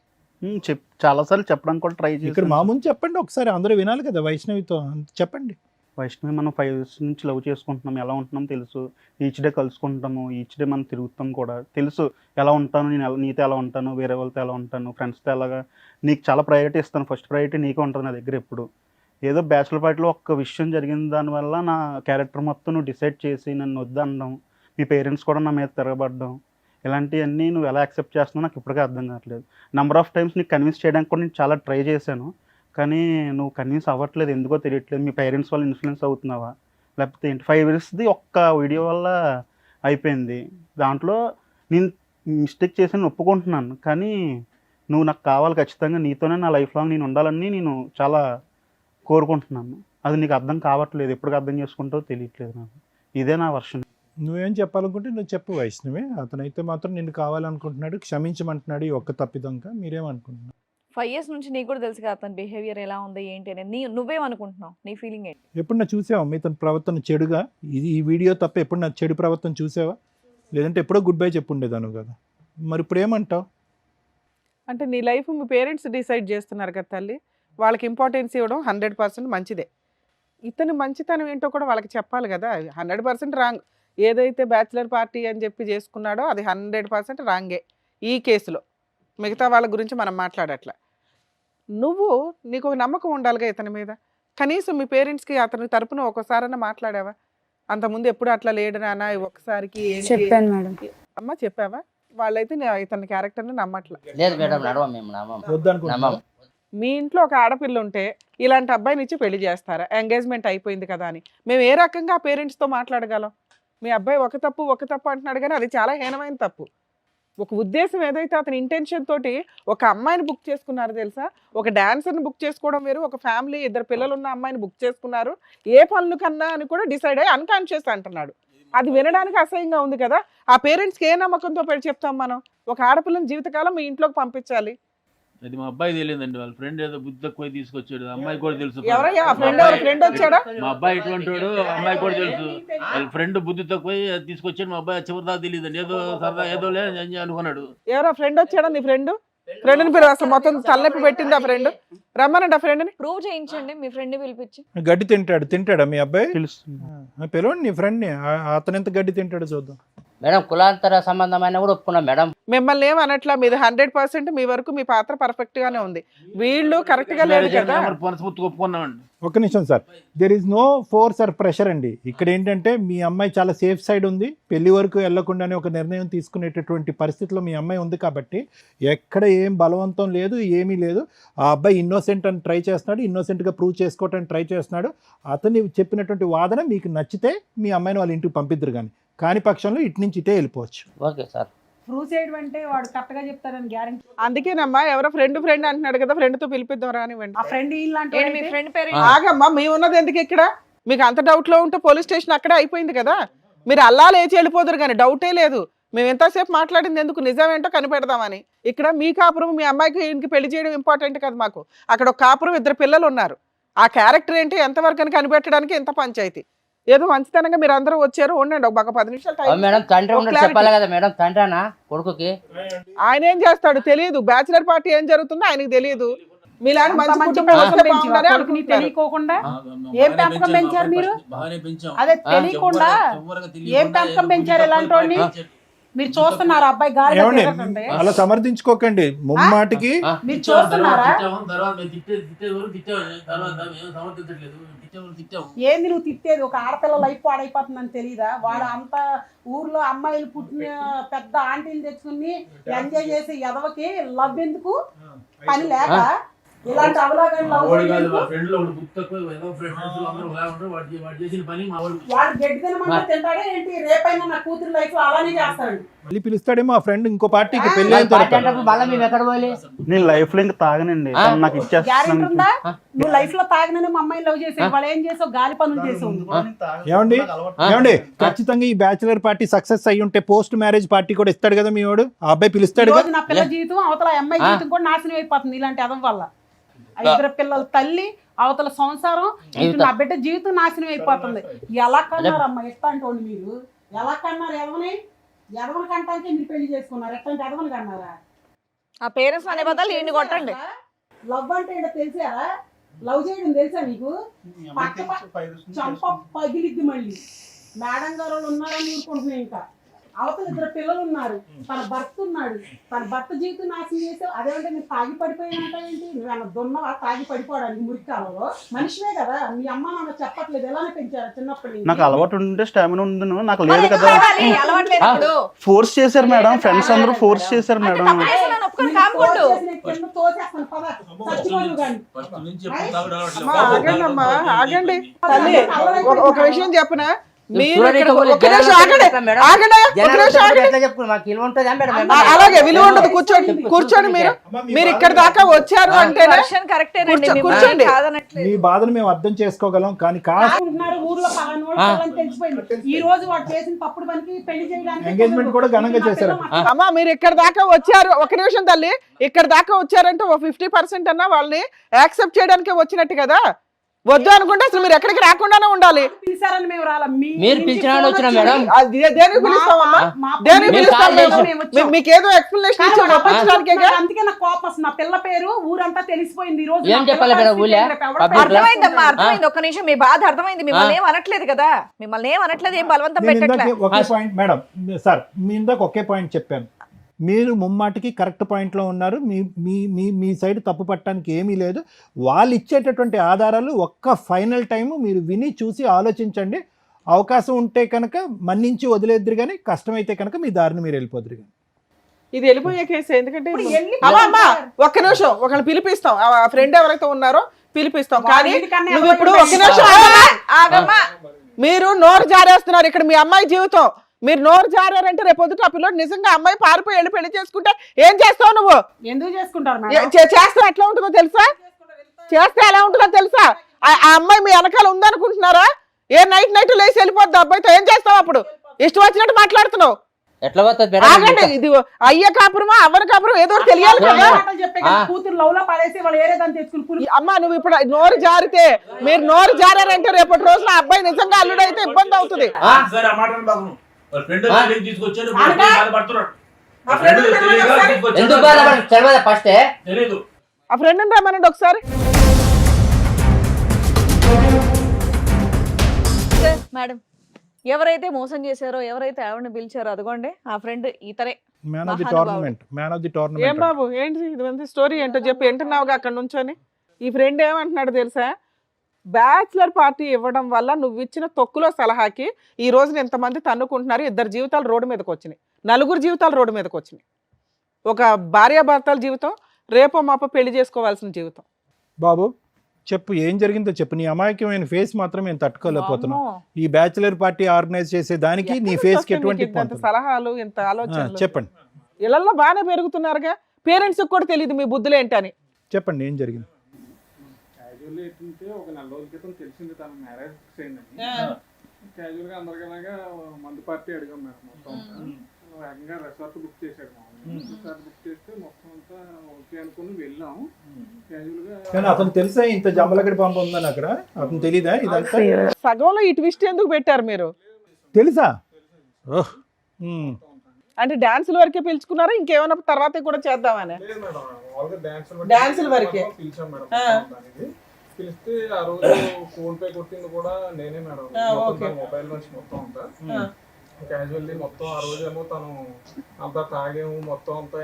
చాలాసార్లు చెప్పడానికి కూడా ట్రై ఇక్కడ చేశాను. మా ముందు చెప్పండి ఒకసారి, అందరూ వినాలి కదా వైష్ణవితో. చెప్పండి. వైష్ణవి మనం 5 years నుంచి లవ్ చేసుకుంటున్నాం, ఎలా ఉంటున్నాం తెలుసు. ఈచ్ డే కలుసుకుంటాము, ఈచ్ డే మనం తిరుగుతాం కూడా తెలుసు. ఎలా ఉంటాను నేను, నీతో ఎలా ఉంటాను, వేరే వాళ్ళతో ఎలా ఉంటాను, ఫ్రెండ్స్తో ఎలాగా. నీకు చాలా ప్రయారిటీ ఇస్తాను, ఫస్ట్ ప్రయారిటీ నీకే ఉంటుంది నా దగ్గర ఎప్పుడు. ఏదో బ్యాచులర్ పార్టీలో ఒక్క విషయం జరిగిన దానివల్ల నా క్యారెక్టర్ మొత్తం నువ్వు డిసైడ్ చేసి నన్ను వద్దనడం, మీ పేరెంట్స్ కూడా నా మీద తిరగబడ్డం, ఇలాంటివన్నీ నువ్వు ఎలా యాక్సెప్ట్ చేస్తున్నావు నాకు ఇప్పటికే అర్థం కావట్లేదు. నెంబర్ ఆఫ్ టైమ్స్ నీకు కన్విన్స్ చేయడానికి కూడా నేను చాలా ట్రై చేశాను, కానీ నువ్వు కన్విన్స్ అవ్వట్లేదు, ఎందుకో తెలియట్లేదు. మీ పేరెంట్స్ వాళ్ళు ఇన్ఫ్లుయెన్స్ అవుతున్నావా లేకపోతే ఏంటి? 5 yearsది ఒక్క వీడియో వల్ల అయిపోయింది. దాంట్లో నేను మిస్టేక్ చేసి ఒప్పుకుంటున్నాను, కానీ నువ్వు నాకు కావాలి ఖచ్చితంగా, నీతోనే నా లైఫ్ లాంగ్ నేను ఉండాలని నేను చాలా కోరుకుంటున్నాను. అది నీకు అర్థం కావట్లేదు, ఎప్పటికి అర్థం చేసుకుంటావో తెలియట్లేదు నాకు. ఇదే నా వర్షన్. నువ్వేం చెప్పాలనుకుంటే నువ్వు చెప్పు వైష్ణవి. అతనైతే మాత్రం నిన్ను కావాలనుకుంటున్నాడు, క్షమించమంటున్నాడు ఈ ఒక్క తప్పిదంగా. మీరేమనుకుంటున్నావు? 5 years నుంచి నీకు కూడా తెలుసు కదా అతని బిహేవియర్ ఎలా ఉంది ఏంటి అని. నువ్వేమనుకుంటున్నావు? నీ ఫీలింగ్ ఏంటి? ఎప్పుడన్నా చూసావా మీ తన ప్రవర్తన చెడుగా? ఈ వీడియో తప్ప ఎప్పుడన్నా చెడు ప్రవర్తన చూసావా? లేదంటే ఎప్పుడో గుడ్ బై చెప్పుండేదాను కదా. మరి ఇప్పుడు ఏమంటావు? అంటే నీ లైఫ్ మీ పేరెంట్స్ డిసైడ్ చేస్తున్నారు కదా తల్లి. వాళ్ళకి ఇంపార్టెన్స్ ఇవ్వడం 100% మంచిదే. ఇతని మంచితనం ఏంటో కూడా వాళ్ళకి చెప్పాలి కదా. 100% రాంగ్. ఏదైతే బ్యాచిలర్ పార్టీ అని చెప్పి చేసుకున్నాడో అది 100% రాంగే ఈ కేసులో. మిగతా వాళ్ళ గురించి మనం మాట్లాడట్లా. నీకు ఒక నమ్మకం ఉండాలిగా ఇతని మీద. కనీసం మీ పేరెంట్స్కి అతని తరపున ఒకసారైనా మాట్లాడావా? అంతకుముందు ఎప్పుడు అట్లా లేడు నాన్న, ఒక్కసారికి చెప్పాను మేడం. అమ్మ చెప్పావా? వాళ్ళైతే ఇతని క్యారెక్టర్ని నమ్మట్లా. లేదు మేడం, నడవం మేము నమ్మం. వద్దనుకుంటున్నావా? నమ్మం. మీ ఇంట్లో ఒక ఆడపిల్ల ఉంటే ఇలాంటి అబ్బాయిని ఇచ్చి పెళ్లి చేస్తారా? ఎంగేజ్మెంట్ అయిపోయింది కదా అని మేము ఏ రకంగా పేరెంట్స్తో మాట్లాడగలం? మీ అబ్బాయి ఒక తప్పు అంటున్నాడు కానీ అది చాలా హీనమైన తప్పు. ఒక ఉద్దేశం ఏదైతే అతని ఇంటెన్షన్ తోటి ఒక అమ్మాయిని బుక్ చేసుకున్నారు తెలుసా? ఒక డాన్సర్ని బుక్ చేసుకోవడం వేరు, ఒక ఫ్యామిలీ 2 పిల్లలు ఉన్న అమ్మాయిని బుక్ చేసుకున్నారు. ఏ పనులు కన్నా అని కూడా డిసైడ్ అయ్యి అన్కాన్షియస్ అంటున్నాడు. అది వినడానికి అసహ్యంగా ఉంది కదా. ఆ పేరెంట్స్కి ఏ నమ్మకంతో పెట్టి చెప్తాం మనం? ఒక ఆడపిల్లని జీవితకాలం మీ ఇంట్లోకి పంపించాలి. అది మా అబ్బాయి తెలియదండి. వాళ్ళ ఫ్రెండ్ ఏదో బుద్ధి తక్కువ తీసుకొచ్చాడు. అమ్మాయి కూడా తెలుసు. ఎవరయ్యా ఫ్రెండ్ వచ్చాడా? మా అబ్బాయి ఇటువంటి వాడు, అమ్మాయి కూడా తెలుసు. వాళ్ళ ఫ్రెండ్ బుద్ధి తక్కువ తీసుకొచ్చాడు. మా అబ్బాయి చివరిదాకా తెలియదండి. ఏదో సరదా ఏదో లేదు అనుకున్నాడు. ఎవరో ఫ్రెండ్ వచ్చాడా? నీ ఫ్రెండ్ని పేరు అసలు మొత్తం తలనొప్పి పెట్టింది ఆ ఫ్రెండ్. రమ్మనండి ఆ ఫ్రెండ్ని. ప్రూవ్ చేయించండి మీ ఫ్రెండ్ పిలిపించి. గడ్డి తింటాడా మీ అబ్బాయి? తెలుసు. పిలవండి నీ ఫ్రెండ్ని. అతను ఎంత గడ్డి తింటాడో చూద్దాం. మేడం కులాంతర సంబంధమైన కూడా ఒప్పుకున్నాం మేడం. మిమ్మల్ని ఏమనట్లా. మీది 100% మీ వరకు మీ పాత్ర పర్ఫెక్ట్ గానే ఉంది. వీళ్ళు కరెక్ట్ గా లేదు కదా. ఒప్పుకున్నామండి. ఒక్క నిమిషం sir. There is no force or pressure అండి. ఇక్కడ ఏంటంటే మీ అమ్మాయి చాలా సేఫ్ సైడ్ ఉంది. పెళ్లి వరకు వెళ్లకుండానే ఒక నిర్ణయం తీసుకునేటటువంటి పరిస్థితిలో మీ అమ్మాయి ఉంది కాబట్టి ఎక్కడ ఏం బలవంతం లేదు, ఏమీ లేదు. ఆ అబ్బాయి ఇన్నోసెంట్ అని ట్రై చేస్తున్నాడు, ఇన్నోసెంట్గా ప్రూవ్ చేసుకోవటానికి ట్రై చేస్తున్నాడు. అతన్ని చెప్పినటువంటి వాదన మీకు నచ్చితే మీ అమ్మాయిని వాళ్ళ ఇంటికి పంపిద్దరు, కాని పక్షంలో ఇటు నుంచి ఇటే వెళ్ళిపోవచ్చు. Okay sir. ప్రూవ్ చేయడం అంటే వాడు కరెక్ట్ గా చెప్తారని గ్యారెంటీ. అందుకేనమ్మా ఎవరో ఫ్రెండ్ అంటున్నాడు కదా, ఫ్రెండ్ తో పిలిపిద్దాం రానివ్వండి. ఆ ఫ్రెండ్ మీ ఫ్రెండ్ పేరు ఆగమ్మా, మేము ఉన్నది ఎందుకు ఇక్కడ? మీకు అంత డౌట్ లో ఉంటే పోలీస్ స్టేషన్ అక్కడే అయిపోయింది కదా. మీరు అల్లా లేచి వెళ్ళిపోతారు కానీ డౌటే లేదు. మేము ఎంతసేపు మాట్లాడింది ఎందుకు? నిజమేంటో కనిపెడదామని. ఇక్కడ మీ కాపురం, మీ అమ్మాయికి ఇంటికి పెళ్లి చేయడం ఇంపార్టెంట్ కదా మాకు. అక్కడ ఒక కాపురం, 2 పిల్లలు ఉన్నారు. ఆ క్యారెక్టర్ ఏంటి ఎంతవరకు అని కనిపెట్టడానికి ఎంత పంచాయతీ. ఏదో మంచితనంగా మీరు అందరూ వచ్చారు, ఉండండి ఒక 10 నిమిషాలు. మేడం తండ్రి ఉన్నట్టు చెప్పాలి కదా మేడం. తండ్రినా కొడుకుకి ఆయన ఏం చేస్తాడు తెలియదు. బ్యాచిలర్ పార్టీ ఏం జరుగుతుందో ఆయనకు తెలియదు. మీలాంటి మంచి తెలియకోకుండా ఏం పెంపకం పెంచారు మీరు? అదే తెలియకుండా ఏం పెంపకం పెంచారు ఇలాంటి వాడిని? మీరు చూస్తున్నారు అబ్బాయి గాలి అలా సమర్థించుకోకండి ముమ్మాటికి. మీరు చూస్తున్నారా? ఏంది నువ్వు తిట్టేది? ఒక ఆడపిల్ల లైఫ్ పాడైపోతుందని తెలీదా? వాడు అంత ఊర్లో అమ్మాయిలు పుట్టిన పెద్ద ఆంటీని తెచ్చుకుని ఎంజాయ్ చేసే ఎదవకి లవ్ ఎందుకు? పని లేక ఇలాంటి అవలాగా వాడు గడ్డి తినమంటే తింటాడే ఏంటి? రేపైనా నా కూతురు లైఫ్ అలానే చేస్తాడు. మళ్ళీ పిలుస్తాడేమో ఆ ఫ్రెండ్ ఇంకో పార్టీకి పెళ్లి అయిన తర్వాత. నేను లైఫ్ లో ఇంకా తాగనండి, నాకు గ్యారెంటీ ఉందా? నువ్వు లైఫ్ లో తాగిననే మా అమ్మాయిని లవ్ చేసావు. వాళ్ళు ఏం చేసావు? గాలి పనులు చేసావు. ఏమండి ఖచ్చితంగా ఈ బ్యాచిలర్ పార్టీ సక్సెస్ అయ్యి ఉంటే పోస్ట్ మ్యారేజ్ పార్టీ కూడా ఇస్తాడు కదా మీ వాడు. ఆ అబ్బాయి పిలుస్తాడు. నా పిల్లల జీవితం అవతల అమ్మాయి జీవితం కూడా నాశనం అయిపోతుంది ఇలాంటి అదం వల్ల. 2 పిల్లల తల్లి, అవతల సంసారం, నా బిడ్డ జీవితం నాశనం అయిపోతుంది. ఎలా కన్నారమ్మా ఎట్లాంటి మీరు? ఎలా కన్నారు? ఎదవని కంటానికి మీరు పెళ్లి చేసుకున్నారు. ఎట్లాంటి ఎదవని కన్నారా? ఆ పేరెంట్స్ అనే బదులు ఈయన్ని కొట్టండి. లవ్ అంటే ఏంటో తెలిసారా? లవ్ చేయడం తెలుసా నీకు? చంప పగిలిద్ది. మళ్ళీ మేడం గారు ఉన్నారని ఊరుకుంటున్నాయి. ఇంకా అవతల 2 పిల్లలు ఉన్నారు, తన భర్త ఉన్నాడు. తన భర్త జీవితం నాశనం చేసావు. అదేమంటే నేను తాగి పడిపోయినంటే నువ్వేమన్నా దున్నవా? తాగి పడిపోవడానికి మురికాలలో మనిషివే కదా. మీ అమ్మ నాన్న చెప్పట్లేదు ఎలానే పెంచారు చిన్నప్పటి నుంచి? నాకు అలవాటు ఉంటే స్టామినా ఉంది, నాకు లేదు కదా. ఫోర్స్ చేశారు మేడం, ఫ్రెండ్స్ అందరూ ఫోర్స్ చేశారు మేడం. ఆగండి అమ్మా, ఆగండి తల్లి. ఒక విషయం చెప్పనా, మీరు చూడండి, ఇక్కడ ఇక్కడ ఒక్క నిమిషం ఆగండి. మేడం. ఆగండి, ఒక్క నిమిషం ఆగండి. ఎట్లా చెప్పు మాకు విలువ ఉంటుందా మేడం? అలాగే విలువ ఉండదు. కూర్చోండి, కూర్చోండి. మీరు ఇక్కడ దాకా వచ్చారు అంటేనే కూర్చోండి. మీ బాధను మేము అర్థం చేసుకోగలం, కానీ కాదు అనుకుంటున్నారు ఊర్లో పలానా వాళ్ళు పలానా తెలిసిపోయింది. ఈ రోజు వాడు చేసిన తప్పుడు పనికి పెళ్లి చేయడానికి ఎంగేజ్మెంట్ కూడా ఘనంగా చేశారు. అమ్మా మీరు ఇక్కడ దాకా వచ్చారు, ఒక నిమిషం తల్లి, ఇక్కడ దాకా వచ్చారంటే ఓ 50% అన్నా వాళ్ళని యాక్సెప్ట్ చేయడానికి వచ్చినట్టు కదా. వద్దు అనుకుంటే అసలు మీరు ఎక్కడికి రాకుండానే ఉండాలి. పిలిచారని మేము రాలా. మీరు పిలిచినా వచ్చినా మేడం. దేనికి పిలుస్తామమ్మా? దేనికి పిలుస్తాం మేము? మీకేదో ఎక్స్ప్లెనేషన్ ఇచ్చాము ఒప్పించడానికేగా. అందుకే నాకు కోపం వస్తుంది. నా పిల్ల పేరు ఊరంతా తెలిసిపోయింది. ఈ రోజు ఏం చెప్పాలి మేడం? ఊళ్ళో అర్థమైందమ్మా, అర్థమైంది. ఒక్క నిమిషం, మీ బాధ అర్థమైంది. మిమ్మల్ని ఏం అనట్లేదు కదా, మిమ్మల్ని ఏం అనట్లేదు, ఏం బలవంతం పెట్టట్లేదు. ఒకే పాయింట్ మేడం సార్, మీ ఇందాక ఒకే పాయింట్ చెప్పాను. మీరు ముమ్మాటికి కరెక్ట్ పాయింట్లో ఉన్నారు. మీ సైడ్ తప్పు పట్టడానికి ఏమీ లేదు. వాళ్ళు ఇచ్చేటటువంటి ఆధారాలు ఒక్క ఫైనల్ టైము మీరు విని చూసి ఆలోచించండి. అవకాశం ఉంటే కనుక మన్నించి వదిలేద్దరు, కానీ కష్టమైతే కనుక మీ దారిని మీరు వెళ్ళిపోదురు. కానీ ఇది వెళ్ళిపోయే కేసు. ఎందుకంటే అమ్మా ఒక్క నిమిషం, ఒకళ్ళు పిలిపిస్తాం. ఆ ఫ్రెండ్ ఎవరైతే ఉన్నారో పిలిపిస్తాం. కానీ నువ్వు ఇప్పుడు ఒక్క నిమిషం ఆగమ్మా. మీరు నోరు జారేస్తున్నారు. ఇక్కడ మీ అమ్మాయి జీవితం. మీరు నోరు జారారంటే రేపు పొద్దుట ఆ పిల్లడు నిజంగా అమ్మాయి పారిపోయి వెళ్ళి పెళ్లి చేసుకుంటే ఏం చేస్తావు నువ్వు? ఎందుకు చేసుకుంటారు? చేస్తే ఎట్లా ఉంటుందో తెలుసా? చేస్తే ఎలా ఉంటుందో తెలుసా? ఆ అమ్మాయి మీ వెనకాల ఉందనుకుంటున్నారా? ఏ నైట్ లేచి వెళ్ళిపోద్ది అబ్బాయితో. ఏం చేస్తావు అప్పుడు? ఇష్టం వచ్చినట్టు మాట్లాడుతున్నావు. ఎట్లా పోతుంది ఆగండి. ఇది అయ్య కాపురమా అవ్వని కాపురం ఏదో తెలియాలి కదా. కూతురు లవ్ లో పడేసి వాళ్ళు ఏరే దాన్ని తెచ్చుకుని అమ్మా నువ్వు ఇప్పుడు నోరు జారితే, మీరు నోరు జారారంటే రేపటి రోజున అబ్బాయి నిజంగా అల్లుడైతే ఇబ్బంది అవుతుంది. ఆ ఫ్రెండ్ రమ్మనండి ఒకసారి. మేడం, ఎవరైతే మోసం చేశారో, ఎవరైతే ఆవిడని పిలిచారో అదిగోండి ఆ ఫ్రెండ్ ఇతరే. Man of the tournament. ఏం బాబు ఏంటి ఇది స్టోరీ ఏంటో చెప్పి వింటున్నావుగా అక్కడ నుంచొని. ఈ ఫ్రెండ్ ఏమంటున్నాడు తెలుసా? బ్యాచులర్ పార్టీ ఇవ్వడం వల్ల నువ్వు ఇచ్చిన తొక్కులో సలహాకి ఈ రోజున ఎంతమంది తన్నుకుంటున్నారు. 2 జీవితాలు రోడ్డు మీదకి వచ్చినాయి, 4 జీవితాలు రోడ్డు మీదకి వచ్చినాయి. ఒక భార్యాభర్తల జీవితం, రేపో మాపో పెళ్లి చేసుకోవాల్సిన జీవితం. బాబు చెప్పు, ఏం జరిగిందో చెప్పు. నీ అమాయకమైన ఫేస్ మాత్రం మేము తట్టుకోలేకపోతున్నాం. ఈ బ్యాచులర్ పార్టీ ఆర్గనైజ్ చేసే దానికి నీ ఫేస్ కి ఎటువంటి సలహాలు, ఇంత ఆలోచన చెప్పండి. ఇళ్లలో బాగానే పెరుగుతున్నారుగా, పేరెంట్స్ కూడా తెలియదు మీ బుద్ధులు ఏంటని. చెప్పండి ఏం జరిగింది. ఒక 4 రోజుల క్రితం తెలిసింది తన మ్యారేజ్ ఫిక్స్ అయిందని. క్యాజువల్ గా అందరికలాగా మందు పార్టీ అడిగాం మేడం. మొత్తం ఏకంగా రిసార్ట్ బుక్ చేశాడు. రిసార్ట్ బుక్ చేస్తే మొత్తం అంతా ఓకే అనుకుని వెళ్ళాం. క్యాజువల్ గా కానీ అతను తెలుసా ఇంత జంబలగడి పంప ఉందని అక్కడ? అతను తెలీదా ఇదంతా? సగంలో ఈ ట్విస్ట్ ఎందుకు పెట్టారు మీరు? తెలుసా? అంటే డాన్సుల వరకే పిలుచుకున్నారా, ఇంకేమైనా తర్వాత కూడా చేద్దామని? డాన్సుల వరకే పిలిస్తే ఆ రోజు ఫోన్ పే కొట్టింది కూడా నేనే మేడం. మొబైల్ నుంచి మొత్తం అంతా క్యాజువల్లీ మొత్తం ఆ రోజు ఏమో తను అంతా తాగాము, మొత్తం అంతా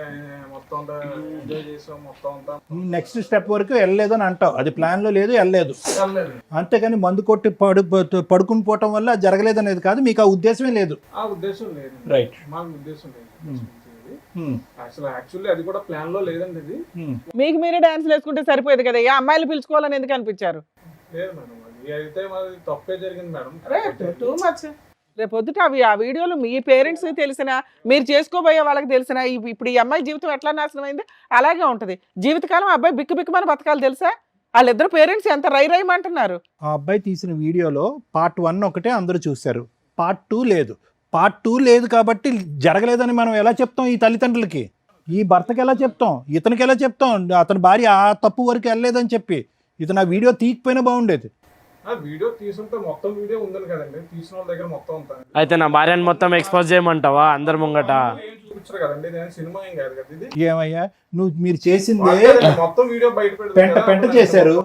ఎంజాయ్ చేసాం. మొత్తం అంతా నెక్స్ట్ స్టెప్ వరకు వెళ్ళలేదని అంటావు. అది ప్లాన్ లో లేదు, వెళ్ళలేదు. అంతేగాని మందు కొట్టి పడుకుని పోవటం వల్ల జరగలేదు అనేది కాదు. మీకు ఆ ఉద్దేశమే లేదు? ఆ ఉద్దేశం లేదు. రైట్, మాకు ఉద్దేశం లేదు. యాక్చువల్లీ అది కూడా ప్లాన్ లో లేదండి. ఇది మీకు మీరే డాన్స్ వేసుకుంటే సరిపోయేది కదా, ఏ అమ్మాయిలు పిలుచుకోవాలని ఎందుకు అనిపించారు? లేదు మేడం, అది అయితే మాది తప్పే జరిగింది మేడం. Too much. రేపు పొద్దుట ఆ వీడియోలు మీ పేరెంట్స్ తెలిసిన, మీరు చేసుకోబోయే వాళ్ళకి తెలిసిన, ఇప్పుడు ఈ అమ్మాయి జీవితం ఎట్లా నాశనం అయింది అలాగే ఉంటుంది. జీవితకాలం అబ్బాయి బిక్కుమని బతకాలి తెలుసా? వాళ్ళిద్దరు పేరెంట్స్ ఎంత రైమంటున్నారు. ఆ అబ్బాయి తీసిన వీడియోలో పార్ట్ 1 ఒకటే అందరూ చూశారు, పార్ట్ 2 లేదు. పార్ట్ 2 లేదు కాబట్టి జరగలేదని మనం ఎలా చెప్తాం? ఈ తల్లిదండ్రులకి, ఈ భర్తకి ఎలా చెప్తాం? ఇతనికి ఎలా చెప్తాం? అతని భార్య ఆ తప్పు వరకు వెళ్ళలేదని చెప్పి ఇతను ఆ వీడియో తీయకపోయినా బాగుండేది. వీడియో తీసుంటే మొత్తం వీడియో ఉందని కదండి, తీసిన వాళ్ళ దగ్గర మొత్తం ఉంటాను. అయితే నా భార్యను మొత్తం ఎక్స్పోజ్ చేయమంటావా అందరు ముంగట? చూపించారు కదండి, సినిమా ఏం కాదు కదా ఇది. ఏమయ్యా నువ్వు మీరు చేసిందే మొత్తం వీడియో బయట పెంట చేశారు,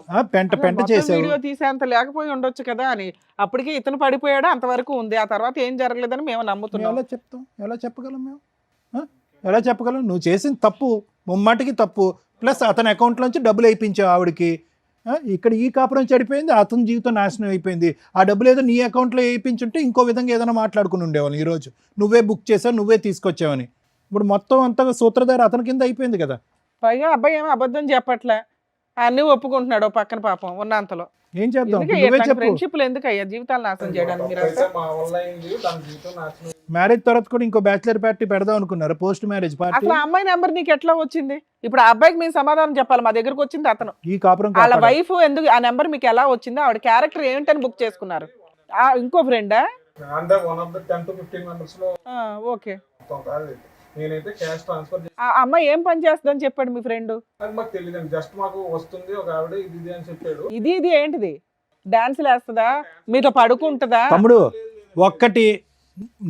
పెంట చేశారు. వీడియో తీసేంత లేకపోయి ఉండొచ్చు కదా అని. అప్పటికే ఇతను పడిపోయాడు, అంతవరకు ఉంది. ఆ తర్వాత ఏం జరగలేదని మేము నమ్ముతున్నాం. ఎలా చెప్తాం? ఎలా చెప్పగలం మేము? ఎలా చెప్పగలం? నువ్వు చేసిన తప్పు ముమ్మాటికి తప్పు. ప్లస్ అతని అకౌంట్లోంచి డబ్బులు వేయించావు ఆవిడకి. ఇక్కడ ఈ కాపురం చెడిపోయింది, అతని జీవితం నాశనం అయిపోయింది. ఆ డబ్బులు ఏదో నీ అకౌంట్లో వేయించుంటే ఇంకో విధంగా ఏదైనా మాట్లాడుకుని ఉండేవాళ్ళు. ఈరోజు నువ్వే బుక్ చేసావు, నువ్వే తీసుకొచ్చావని. ఇప్పుడు మొత్తం అంతా సూత్రధార అతని కింద అయిపోయింది కదా. పైగా అబ్బాయి ఏమో అబద్ధం చెప్పట్లే, అన్నీ ఒప్పుకుంటున్నాడు పక్కన పాపం ఉన్నంతలో. ఏం చేద్దాం నువ్వే చెప్పు. ఫ్రెండ్షిప్లు ఎందుకు అయ్యా జీవితాలు నాశనం చేయడానికి మీరు అయితే మా వల్ల అయింది, తన జీవితం నాశనం. మ్యారేజ్ తర్వాత కూడా ఇంకో బ్యాచిలర్ పార్టీ పెడదాం అనుకున్నారు, పోస్ట్ మ్యారేజ్ పార్టీ. అసలు ఆ అమ్మాయి నెంబర్ నీకు ఎట్లా వచ్చింది? ఇప్పుడు ఆ అబ్బాయికి మేము సమాధానం చెప్పాలి. మా దగ్గరకు వచ్చింది అతను, ఈ కాపురం వాళ్ళ వైఫ్ ఎందుకు ఆ నెంబర్ మీకు ఎలా వచ్చింది? ఆవిడ క్యారెక్టర్ ఏంటని బుక్ చేసుకున్నారు? ఇంకో ఫ్రెండా? అంటే 1 of the 10 to 15 members లో ఓకే. మొత్తం కాదు. నేనైతే క్యాష్ ట్రాన్స్ఫర్ ఆ అమ్మాయి ఏం పని చేస్తుందని చెప్పాడు మీ ఫ్రెండ్? అది మాకు తెలియదండి, జస్ట్ మాకు వస్తుంది ఒక ఆవిడ ఇది అని చెప్పాడు. ఇది ఏంటిది? డాన్సులు వేస్తుందా, మీతో పడుకుంటుందా? తమ్ముడు ఒక్కటి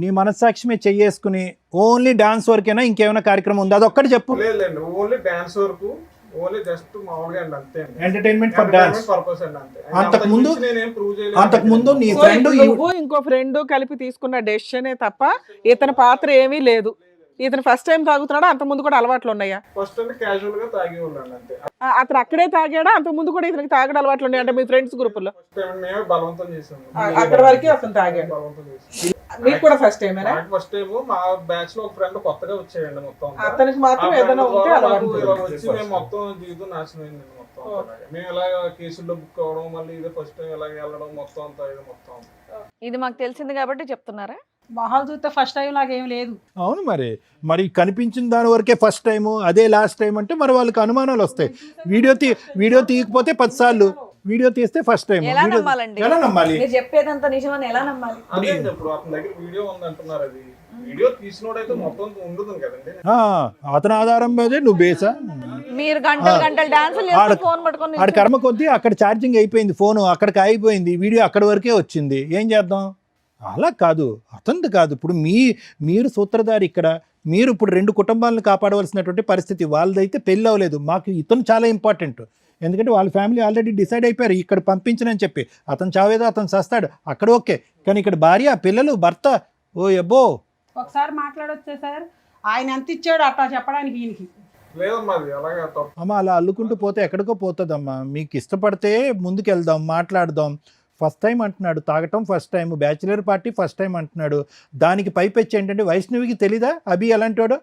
నీ మనస్సాక్షి మీద చెయ్యేసుకుని ఓన్లీ డాన్స్ వరకేనా ఇంకేమైనా కార్యక్రమం ఉందా? అదొక్కటి చెప్పు. లేదండి, ఓన్లీ డాన్స్ వరకు, ఓన్లీ జస్ట్ మామూలుగా అండి, అంతే అండి. ఎంటర్టైన్మెంట్ ఫర్ డాన్స్ పర్పస్ అండి, అంతే. అంతకుముందు నీ ఫ్రెండ్ నువ్వు ఇంకో ఫ్రెండ్ కలిపి తీసుకున్న డెసిషనే తప్ప ఇతని పాత్ర ఏమీ లేదు. ఇతను ఫస్ట్ టైం తాగుతున్నాడా? అంత ముందు కూడా అలవాట్లు ఉన్నాయా? ఫస్ట్ అంటే క్యాజువల్ గా తాగి ఉన్నాడు అంతే. అతను అక్కడే తాగాడా? అంత ముందు కూడా ఇతనికి తాగడం అలవాట్లు ఉన్నాయి అంటే మీ ఫ్రెండ్స్ గ్రూప్ లో? ఫస్ట్ టైం మేమే బలవంతం చేసాము. అక్కడ వరకే అతను తాగాడు. బలవంతం చేసాము. మీకు కూడా ఫస్ట్ టైమేనా? ఫస్ట్ టైం మా బ్యాచ్ లో ఒక ఫ్రెండ్ కొత్తగా వచ్చాయండి మొత్తం. అతనికి మాత్రం ఏదైనా ఉంటే అలవాటు వచ్చి మేము మొత్తం జీవితం నాశనం అయింది మొత్తం. మేము ఇలా కేసుల్లో బుక్ అవ్వడం, మళ్ళీ ఇదే ఫస్ట్ టైం ఇలాగ వెళ్ళడం మొత్తం అంతా ఇది మొత్తం. ఇది మాకు తెలిసింది కాబట్టి చెప్తున్నారా? మొహాలు చూస్తే ఫస్ట్ టైం లాగా ఏం లేదు. అవును, మరి కనిపించిన దాని వరకే ఫస్ట్ టైం, అదే లాస్ట్ టైం అంటే మరి వాళ్ళకి అనుమానాలు వస్తాయి. వీడియో తీయకపోతే 10 సార్లు, వీడియో తీస్తే ఫస్ట్ టైం. ఎలా నమ్మాలండి? ఎలా నమ్మాలి? మీరు చెప్పేదంతా నిజమని ఎలా నమ్మాలి? అదే ఇప్పుడు అతని దగ్గర వీడియో ఉంది అంటున్నారు, అది వీడియో తీసినోడైతే మొత్తం ఉండదు కదండి. అతని ఆధారం మీదే నువ్వు బేసా? మీరు గంటలు డాన్సులు చేస్తూ ఫోన్ పట్టుకొని ఆడ కర్మ కొద్దీ అక్కడ ఛార్జింగ్ అయిపోయింది, ఫోన్ అక్కడికి అయిపోయింది, వీడియో అక్కడి వరకే వచ్చింది, ఏం చేద్దాం? అలా కాదు, అతనిది కాదు. ఇప్పుడు మీరు సూత్రధారి ఇక్కడ. మీరు ఇప్పుడు 2 కుటుంబాలను కాపాడవలసినటువంటి పరిస్థితి. వాళ్ళదైతే పెళ్ళి అవ్వలేదు, మాకు ఇతను చాలా ఇంపార్టెంట్. ఎందుకంటే వాళ్ళ ఫ్యామిలీ ఆల్రెడీ డిసైడ్ అయిపోయారు ఇక్కడ పంపించనని చెప్పి. అతను చావేదో అతను చస్తాడు అక్కడ, ఓకే. కానీ ఇక్కడ భార్య, పిల్లలు, భర్త, ఓ ఎబ్బో. ఒకసారి మాట్లాడొచ్చే సార్, ఆయన ఎంత ఇచ్చాడు అట్లా చెప్పడానికి ఈయనకి లేదమ్మా, అది అలాగే తప్పు. అమ్మ అలా అల్లుకుంటూ పోతే ఎక్కడికో పోతుందమ్మా. మీకు ఇష్టపడితే ముందుకెళ్దాం, మాట్లాడదాం. ఫస్ట్ టైం అంటున్నాడు తాగటం, first time bachelor party, first time అంటున్నాడు. దానికి పైపెచ్చి ఏంటంటే వైష్ణవికి తెలీదా అభి ఎలాంటివాడు?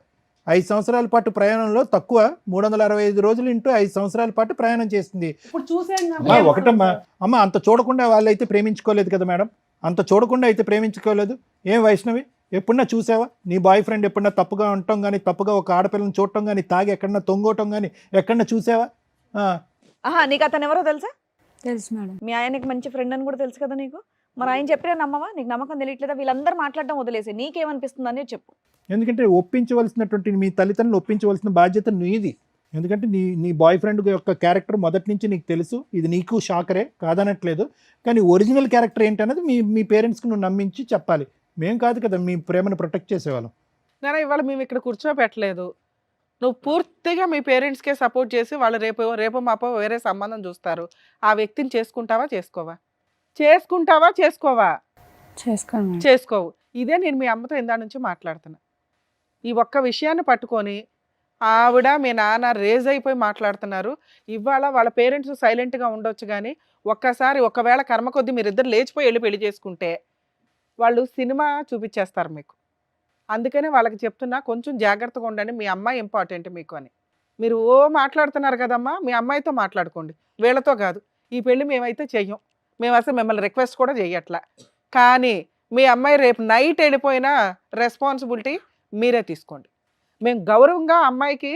5 సంవత్సరాల పాటు ప్రయాణంలో తక్కువ 365 రోజులు ఇంటూ 5 సంవత్సరాల పాటు ప్రయాణం చేసింది. ఇప్పుడు చూసాం. ఒకటమ్మా అమ్మ, అంత చూడకుండా వాళ్ళైతే ప్రేమించుకోలేదు కదా మేడం, అంత చూడకుండా అయితే ప్రేమించుకోలేదు. ఏం వైష్ణవి, ఎప్పుడన్నా చూసావా నీ బాయ్ ఫ్రెండ్ ఎప్పుడన్నా తప్పుగా ఉండటం కానీ, తప్పుగా ఒక ఆడపిల్లని చూడటం కానీ, తాగి ఎక్కడన్నా తొంగోవటం కానీ ఎక్కడన్నా చూసావా? నీకు అతను ఎవరో తెలుసా? తెలుసు మేడం. మీ ఆయనకి మంచి ఫ్రెండ్ అని కూడా తెలుసు కదా నీకు. మరి ఆయన చెప్పినా నమ్మవా? నీకు నమ్మకం తెలియట్లేదా? వీళ్ళందరూ మాట్లాడడం వదిలేసి నీకేమనిపిస్తుంది అని చెప్పు. ఎందుకంటే ఒప్పించవలసినటువంటి మీ తల్లిదండ్రులు ఒప్పించవలసిన బాధ్యత నీది. ఎందుకంటే నీ బాయ్ ఫ్రెండ్ యొక్క క్యారెక్టర్ మొదటి నుంచి నీకు తెలుసు. ఇది నీకు షాకరే, కాదనట్లేదు. కానీ ఒరిజినల్ క్యారెక్టర్ ఏంటనేది మీ పేరెంట్స్కి నువ్వు నమ్మించి చెప్పాలి. మేం కాదు కదా మీ ప్రేమను ప్రొటెక్ట్ చేసేవాళ్ళం. నేను ఇవాళ మేము ఇక్కడ కూర్చోపెట్టలేదు. నువ్వు పూర్తిగా మీ పేరెంట్స్కే సపోర్ట్ చేసి వాళ్ళు రేపు మాపో వేరే సంబంధం చూస్తారు. ఆ వ్యక్తిని చేసుకుంటావా చేసుకోవా? చేసుకోవు. ఇదే నేను మీ అమ్మతో ఇందా నుంచి మాట్లాడుతున్నా. ఈ ఒక్క విషయాన్ని పట్టుకొని ఆవిడ మీ నాన్న రేజ్ అయిపోయి మాట్లాడుతున్నారు. ఇవాళ వాళ్ళ పేరెంట్స్ సైలెంట్గా ఉండొచ్చు, కానీ ఒకవేళ కర్మ కొద్దీ మీరిద్దరు లేచిపోయి వెళ్ళి పెళ్లి చేసుకుంటే వాళ్ళు సినిమా చూపించేస్తారు మీకు. అందుకనే వాళ్ళకి చెప్తున్నా, కొంచెం జాగ్రత్తగా ఉండండి. మీ అమ్మాయి ఇంపార్టెంట్ మీకు అని. మీరు మాట్లాడుతున్నారు కదమ్మా, మీ అమ్మాయితో మాట్లాడుకోండి, వీళ్ళతో కాదు. ఈ పెళ్ళి మేమైతే చెయ్యం, మేము అసలు మిమ్మల్ని రిక్వెస్ట్ కూడా చెయ్యట్లా. కానీ మీ అమ్మాయి రేపు నైట్ వెళ్ళిపోయినా రెస్పాన్సిబిలిటీ మీరే తీసుకోండి. మేము గౌరవంగా అమ్మాయికి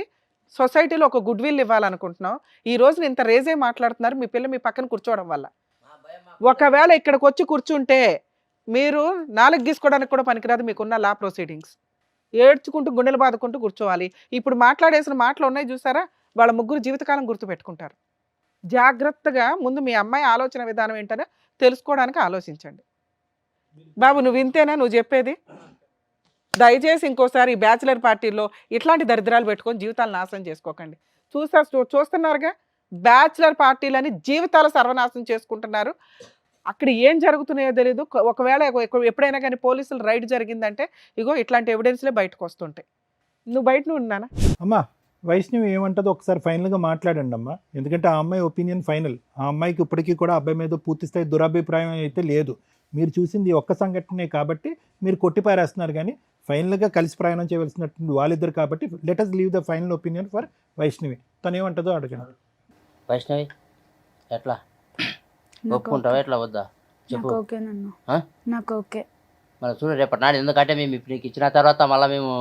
సొసైటీలో ఒక గుడ్ విల్ ఇవ్వాలనుకుంటున్నాం. ఈ రోజు ఇంత రేజే మాట్లాడుతున్నారు మీ పిల్ల మీ పక్కన కూర్చోవడం వల్ల. ఒకవేళ ఇక్కడికి వచ్చి కూర్చుంటే మీరు 4 గీసుకోవడానికి కూడా పనికిరాదు మీకున్న లా ప్రొసీడింగ్స్. ఏడ్చుకుంటూ గుండెలు బాదుకుంటూ కూర్చోవాలి. ఇప్పుడు మాట్లాడేసిన మాటలు ఉన్నాయి చూసారా, వాళ్ళ ముగ్గురు జీవితకాలం గుర్తుపెట్టుకుంటారు. జాగ్రత్తగా ముందు మీ అమ్మాయి ఆలోచన విధానం ఏంటనే తెలుసుకోవడానికి ఆలోచించండి. బాబు నువ్వు ఇంతేనా నువ్వు చెప్పేది? దయచేసి ఇంకోసారి ఈ బ్యాచిలర్ పార్టీలో ఇట్లాంటి దరిద్రాలు పెట్టుకొని జీవితాలు నాశనం చేసుకోకండి. చూస్తున్నారుగా, బ్యాచిలర్ పార్టీలని జీవితాలు సర్వనాశనం చేసుకుంటున్నారు. అక్కడ ఏం జరుగుతున్నాయో తెలీదు. ఒకవేళ ఎప్పుడైనా కానీ పోలీసులు రైడ్ జరిగిందంటే ఇగో ఇట్లాంటి ఎవిడెన్స్లే బయటకు వస్తుంటాయి. నువ్వు బయట ఉన్నానా? అమ్మా వైష్ణవి ఏమంటుందో ఒకసారి ఫైనల్గా మాట్లాడండి అమ్మా. ఎందుకంటే ఆ అమ్మాయి ఒపీనియన్ ఫైనల్. ఆ అమ్మాయికి ఇప్పటికీ కూడా అబ్బాయి మీద పూర్తి స్థాయి దురభిప్రాయం అయితే లేదు. మీరు చూసింది ఒక్క సంఘటనే కాబట్టి మీరు కొట్టిపారేస్తున్నారు. కానీ ఫైనల్గా కలిసి ప్రయాణం చేయవలసినటువంటి వాళ్ళిద్దరు కాబట్టి let us leave the final opinion for Vaishnavi. తను ఏమంటుందో అడగండి. వైష్ణవి ఎట్లా ఒప్పుకుంటావా ఎట్లా వద్దా చెప్పు. ఆ? నాకు ఓకే. మళ్ళీ చూడు రేపటి నాడు, ఎందుకంటే మేము ఇప్పుడు నీకు ఇచ్చిన తర్వాత మళ్ళీ మేము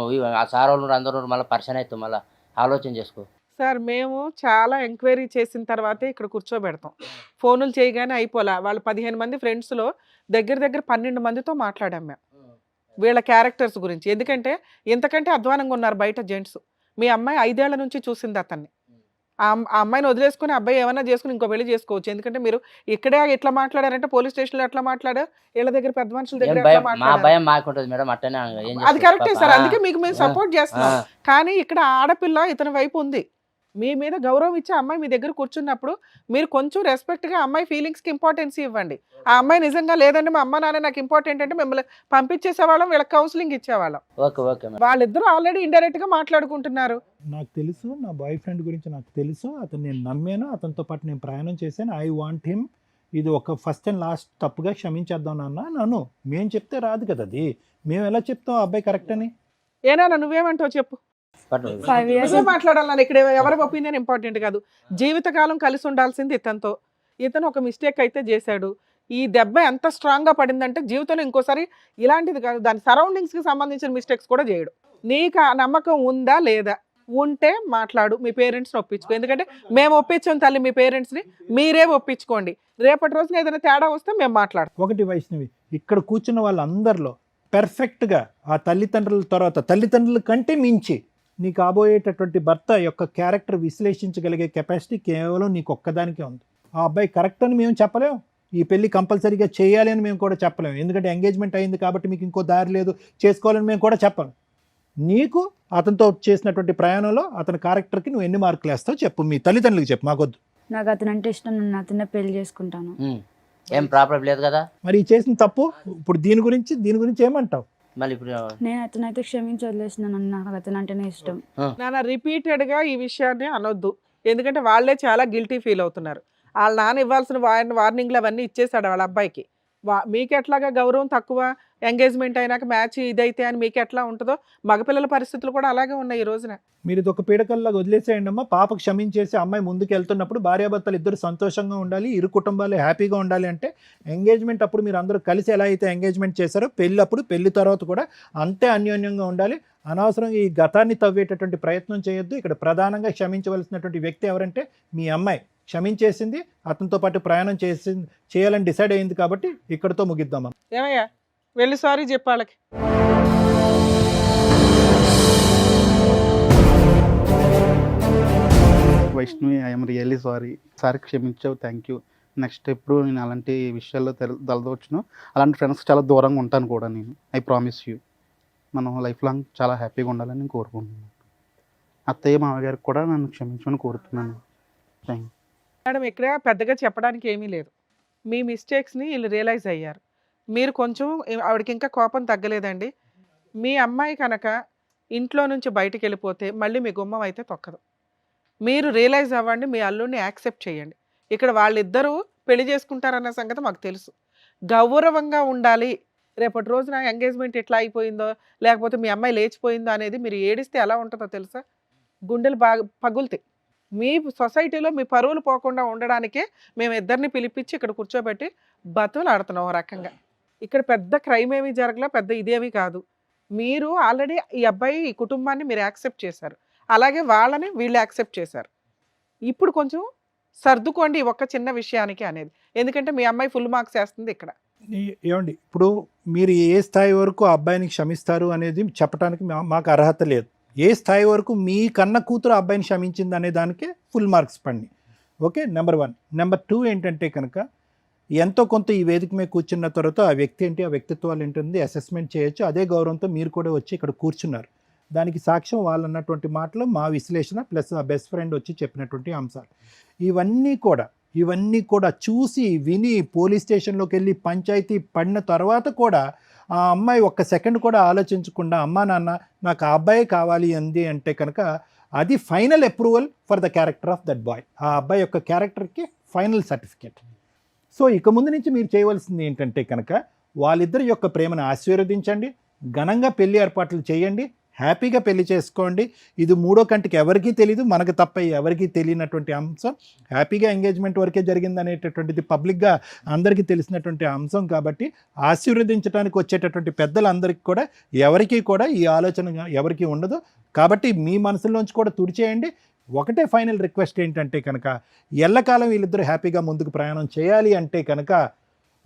ఆ సార్ వాళ్ళు అందరూ మళ్ళీ పరిచయం అవుతాం, మళ్ళీ ఆలోచన చేసుకో. సార్ మేము చాలా ఎంక్వైరీ చేసిన తర్వాతే ఇక్కడ కూర్చోబెడతాం. ఫోనులు చేయగానే అయిపోలే. వాళ్ళు 15 మంది ఫ్రెండ్స్లో దగ్గర దగ్గర 12 మందితో మాట్లాడాం మేము వీళ్ళ క్యారెక్టర్స్ గురించి. ఎందుకంటే ఇంతకంటే అధ్వానంగా ఉన్నారు బయట జెంట్స్. మీ అమ్మాయి 5 ఏళ్ల నుంచి చూసింది అతన్ని. ఆ అమ్మాయిని వదిలేసుకుని అబ్బాయి ఏమైనా చేసుకుని ఇంకో పెళ్లి చేసుకోవచ్చు. ఎందుకంటే మీరు ఇక్కడే ఎట్లా మాట్లాడారంటే పోలీస్ స్టేషన్లో ఎట్లా మాట్లాడారు, వీళ్ళ దగ్గర పెద్ద మనుషుల దగ్గర ఎట్లా మా మాట్లాడారు. భయం మాకుంటుంది మేడం, అట్టనే ఏం అది కరెక్టే చేస్తాం సార్, పాప. అందుకే మీకు మేము సపోర్ట్ చేస్తున్నాం. కానీ ఇక్కడ ఆడపిల్ల ఇతని వైపు ఉంది. మీ మీద గౌరవం ఇచ్చే అమ్మాయి మీ దగ్గర కూర్చున్నప్పుడు మీరు కొంచెం రెస్పెక్ట్గా అమ్మాయి ఫీలింగ్స్కి ఇంపార్టెన్స్ ఇవ్వండి. ఆ అమ్మాయి నిజంగా లేదండి మా అమ్మ నాన్న నాకు ఇంపార్టెంట్ అంటే మిమ్మల్ని పంపించేసేవాళ్ళం, వీళ్ళకి కౌన్సిలింగ్ ఇచ్చేవాళ్ళం. Okay okay madam. వాళ్ళిద్దరూ ఆల్రెడీ ఇండైరెక్ట్గా మాట్లాడుకుంటున్నారు. నాకు తెలుసు, నా బాయ్ ఫ్రెండ్ గురించి నాకు తెలుసు, అతను నేను నమ్మాను, అతనితో పాటు నేను ప్రయాణం చేశాను. I want him. ఇది ఒక ఫస్ట్ అండ్ లాస్ట్ తప్పుగా క్షమించేద్దాం నాన్న. నన్ను మేము చెప్తే రాదు కదా, అది మేము ఎలా చెప్తాం ఆ అబ్బాయి కరెక్ట్ అని. ఏనా నువ్వేమంటావు చెప్పు. 5 years నువ్వే మాట్లాడాలని, ఇక్కడ ఎవరి ఒపీనియన్ ఇంపార్టెంట్ కాదు. జీవితకాలం కలిసి ఉండాల్సింది ఇతనితో. ఇతను ఒక మిస్టేక్ అయితే చేశాడు. ఈ దెబ్బ ఎంత స్ట్రాంగ్గా పడిందంటే జీవితంలో ఇంకోసారి ఇలాంటిది కాదు, దాని సరౌండింగ్స్కి సంబంధించిన మిస్టేక్స్ కూడా చేయడు. నీకు ఆ నమ్మకం ఉందా లేదా? ఉంటే మాట్లాడు, మీ పేరెంట్స్ని ఒప్పించుకో. ఎందుకంటే మేము ఒప్పించాం తల్లి మీ పేరెంట్స్ని, మీరే ఒప్పించుకోండి. రేపటి రోజున ఏదైనా తేడా వస్తే మేము మాట్లాడతాం. ఒకటి వైష్ణవి, ఇక్కడ కూర్చున్న వాళ్ళందరిలో పెర్ఫెక్ట్గా ఆ తల్లిదండ్రుల తర్వాత తల్లిదండ్రుల కంటే మించి నీ కాబోయేటటువంటి భర్త యొక్క క్యారెక్టర్ విశ్లేషించగలిగే కెపాసిటీ కేవలం నీకు ఒక్కదానికే ఉంది. ఆ అబ్బాయి కరెక్ట్ అని మేము చెప్పలేం, ఈ పెళ్లి కంపల్సరీగా చేయాలి అని మేము కూడా చెప్పలేము. ఎందుకంటే ఎంగేజ్మెంట్ అయింది కాబట్టి మీకు ఇంకో దారి లేదు, చేసుకోవాలని మేము కూడా చెప్పలేం. నీకు అతనితో చేసినటువంటి ప్రయాణంలో అతని క్యారెక్టర్కి నువ్వు ఎన్ని మార్కులు వేస్తావు చెప్పు, మీ తల్లిదండ్రులకు చెప్పు, మాకొద్దు. నాకు అతను అంటే ఇష్టం, నేను అతనే పెళ్లి చేసుకుంటాను. ఏం ప్రాబ్లం లేదు కదా. మరి ఈ చేసిన తప్పు ఇప్పుడు దీని గురించి ఏమంటావు? మళ్ళీ ఇప్పుడు నేను అతనైతే క్షమించి వదిలేసినాను. నాకు అతను అంటేనే ఇష్టం. నాన్న రిపీటెడ్గా ఈ విషయాన్ని అనొద్దు, ఎందుకంటే వాళ్ళే చాలా గిల్టీ ఫీల్ అవుతున్నారు. వాళ్ళ నాన్న ఇవ్వాల్సిన వార్నింగ్లు అవన్నీ ఇచ్చేసాడు వాళ్ళ అబ్బాయికి. మీకు ఎట్లాగా గౌరవం తక్కువ, ఎంగేజ్మెంట్ అయినాక మ్యాచ్ ఇదైతే అని మీకు ఎట్లా ఉంటుందో మగపిల్లల పరిస్థితులు కూడా అలాగే ఉన్నాయి ఈ రోజున. మీరు ఇది ఒక పీడకల్లాగా వదిలేసేయండి అమ్మా. పాప క్షమించేసి అమ్మాయి ముందుకు వెళ్తున్నప్పుడు భార్యాభర్తలు ఇద్దరు సంతోషంగా ఉండాలి, ఇరు కుటుంబాలు హ్యాపీగా ఉండాలి అంటే ఎంగేజ్మెంట్ అప్పుడు మీరు అందరూ కలిసి ఎలా అయితే ఎంగేజ్మెంట్ చేశారో పెళ్ళప్పుడు పెళ్లి తర్వాత కూడా అంతే అన్యోన్యంగా ఉండాలి. అనవసరంగా ఈ గతాన్ని తవ్వేటటువంటి ప్రయత్నం చేయొద్దు. ఇక్కడ ప్రధానంగా క్షమించవలసినటువంటి వ్యక్తి ఎవరంటే మీ అమ్మాయి. క్షమించేసింది, అతనితో పాటు ప్రయాణం చేయాలని డిసైడ్ అయింది కాబట్టి ఇక్కడితో ముగిద్దామా. ఏమయ్యా వెళ్ళి సారీ చెప్పాళ్ళకి. Vaishnavi, I'm really sorry. Sorry క్షమించావు, థ్యాంక్ యూ. నెక్స్ట్ ఎప్పుడు నేను అలాంటి విషయాల్లో తలదవచ్చును, అలాంటి ఫ్రెండ్స్ చాలా దూరంగా ఉంటాను కూడా నేను. I promise you. మనం లైఫ్ లాంగ్ చాలా హ్యాపీగా ఉండాలని నేను కోరుకుంటున్నాను. అత్తయ్య మామగారికి కూడా నన్ను క్షమించమని కోరుతున్నాను. Thank you madam. ఇక్కడ పెద్దగా చెప్పడానికి ఏమీ లేదు. మీ మిస్టేక్స్ని వీళ్ళు రియలైజ్ అయ్యారు. మీరు కొంచెం ఆవిడకి ఇంకా కోపం తగ్గలేదండి. మీ అమ్మాయి కనుక ఇంట్లో నుంచి బయటికి వెళ్ళిపోతే మళ్ళీ మీ గుమ్మం అయితే తొక్కదు. మీరు రియలైజ్ అవ్వండి, మీ అల్లుడిని యాక్సెప్ట్ చేయండి. ఇక్కడ వాళ్ళిద్దరూ పెళ్లి చేసుకుంటారన్న సంగతి మాకు తెలుసు. గౌరవంగా ఉండాలి. రేపటి రోజున ఎంగేజ్మెంట్ ఎట్లా అయిపోయిందో, లేకపోతే మీ అమ్మాయి లేచిపోయిందో అనేది మీరు ఏడిస్తే ఎలా ఉంటుందో తెలుసా? గుండెలు బాగా పగులుతాయి. మీ సొసైటీలో మీ పరువులు పోకుండా ఉండడానికే మేము ఇద్దరిని పిలిపించి ఇక్కడ కూర్చోబెట్టి బతులు ఆడుతున్నాం ఒక రకంగా. ఇక్కడ పెద్ద క్రైమ్ ఏమీ జరగలే, పెద్ద ఇదేమీ కాదు. మీరు ఆల్రెడీ ఈ అబ్బాయి ఈ కుటుంబాన్ని మీరు యాక్సెప్ట్ చేశారు, అలాగే వాళ్ళని వీళ్ళు యాక్సెప్ట్ చేశారు. ఇప్పుడు కొంచెం సర్దుకోండి ఒక్క చిన్న విషయానికి అనేది, ఎందుకంటే మీ అమ్మాయి ఫుల్ మార్క్స్ వేస్తుంది ఇక్కడ. ఏమండి, ఇప్పుడు మీరు ఏ స్థాయి వరకు ఆ అబ్బాయిని క్షమిస్తారు అనేది చెప్పడానికి మాకు అర్హత లేదు. ఏ స్థాయి వరకు మీ కన్న కూతురు అబ్బాయిని క్షమించింది అనే దానికే ఫుల్ మార్క్స్ పండి. Okay, number 1. నెంబర్ 2 ఏంటంటే కనుక ఎంతో కొంత ఈ వేదిక మీద కూర్చున్న తర్వాత ఆ వ్యక్తి ఏంటి, ఆ వ్యక్తిత్వాలు ఏంటుంది అసెస్మెంట్ చేయొచ్చు. అదే గౌరవంతో మీరు కూడా వచ్చి ఇక్కడ కూర్చున్నారు. దానికి సాక్ష్యం వాళ్ళు అన్నటువంటి మాటలు, మా విశ్లేషణ ప్లస్ ఆ బెస్ట్ ఫ్రెండ్ వచ్చి చెప్పినటువంటి అంశాలు. ఇవన్నీ కూడా చూసి విని పోలీస్ స్టేషన్లోకి వెళ్ళి పంచాయతీ పడిన తర్వాత కూడా ఆ అమ్మాయి ఒక్క సెకండ్ కూడా ఆలోచించకుండా అమ్మా నాన్న నాకు ఆ అబ్బాయి కావాలి అంది అంటే కనుక అది final approval for the character of that boy. ఆ అబ్బాయి యొక్క క్యారెక్టర్కి ఫైనల్ సర్టిఫికేట్. సో ఇక ముందు నుంచి మీరు చేయవలసింది ఏంటంటే కనుక వాళ్ళిద్దరి యొక్క ప్రేమను ఆశీర్వదించండి, ఘనంగా పెళ్లి ఏర్పాట్లు చేయండి, హ్యాపీగా పెళ్లి చేసుకోండి. ఇది మూడో కంటికి ఎవరికీ తెలియదు, మనకు తప్ప ఎవరికీ తెలియనటువంటి అంశం. హ్యాపీగా ఎంగేజ్మెంట్ వరకే జరిగింది అనేటటువంటిది పబ్లిక్గా అందరికీ తెలిసినటువంటి అంశం కాబట్టి ఆశీర్వదించడానికి వచ్చేటటువంటి పెద్దలందరికీ కూడా ఎవరికీ కూడా ఈ ఆలోచన ఎవరికీ ఉండదు. కాబట్టి మీ మనసులోంచి కూడా తుడిచేయండి. ఒకటే ఫైనల్ రిక్వెస్ట్ ఏంటంటే కనుక ఎల్లకాలం వీళ్ళిద్దరూ హ్యాపీగా ముందుకు ప్రయాణం చేయాలి అంటే కనుక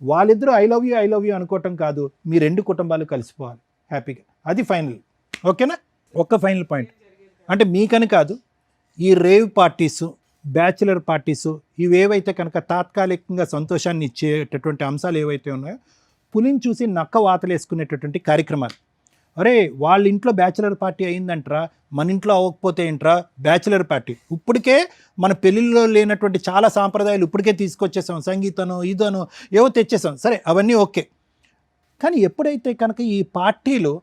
వాళ్ళిద్దరూ ఐ లవ్ యూ అనుకోవటం కాదు, మీ రెండు కుటుంబాలు కలిసిపోవాలి హ్యాపీగా. అది ఫైనల్. ఓకేనా? ఒక్క ఫైనల్ పాయింట్ అంటే మీకని కాదు, ఈ రేవ్ పార్టీసు, బ్యాచులర్ పార్టీసు ఇవేవైతే కనుక తాత్కాలికంగా సంతోషాన్ని ఇచ్చేటటువంటి అంశాలు ఏవైతే ఉన్నాయో, పులిని చూసి నక్క వాతలేసుకునేటటువంటి కార్యక్రమాలు. అరే వాళ్ళ ఇంట్లో బ్యాచులర్ పార్టీ అయిందంటరా, మన ఇంట్లో అవ్వకపోతే ఏంట్రా బ్యాచులర్ పార్టీ. ఇప్పటికే మన పెళ్ళిళ్ళలో లేనటువంటి చాలా సాంప్రదాయాలు ఇప్పటికే తీసుకొచ్చేసాం, సంగీతనో ఇదనో ఏవో తెచ్చేసాం. సరే అవన్నీ ఓకే, కానీ ఎప్పుడైతే కనుక ఈ పార్టీలు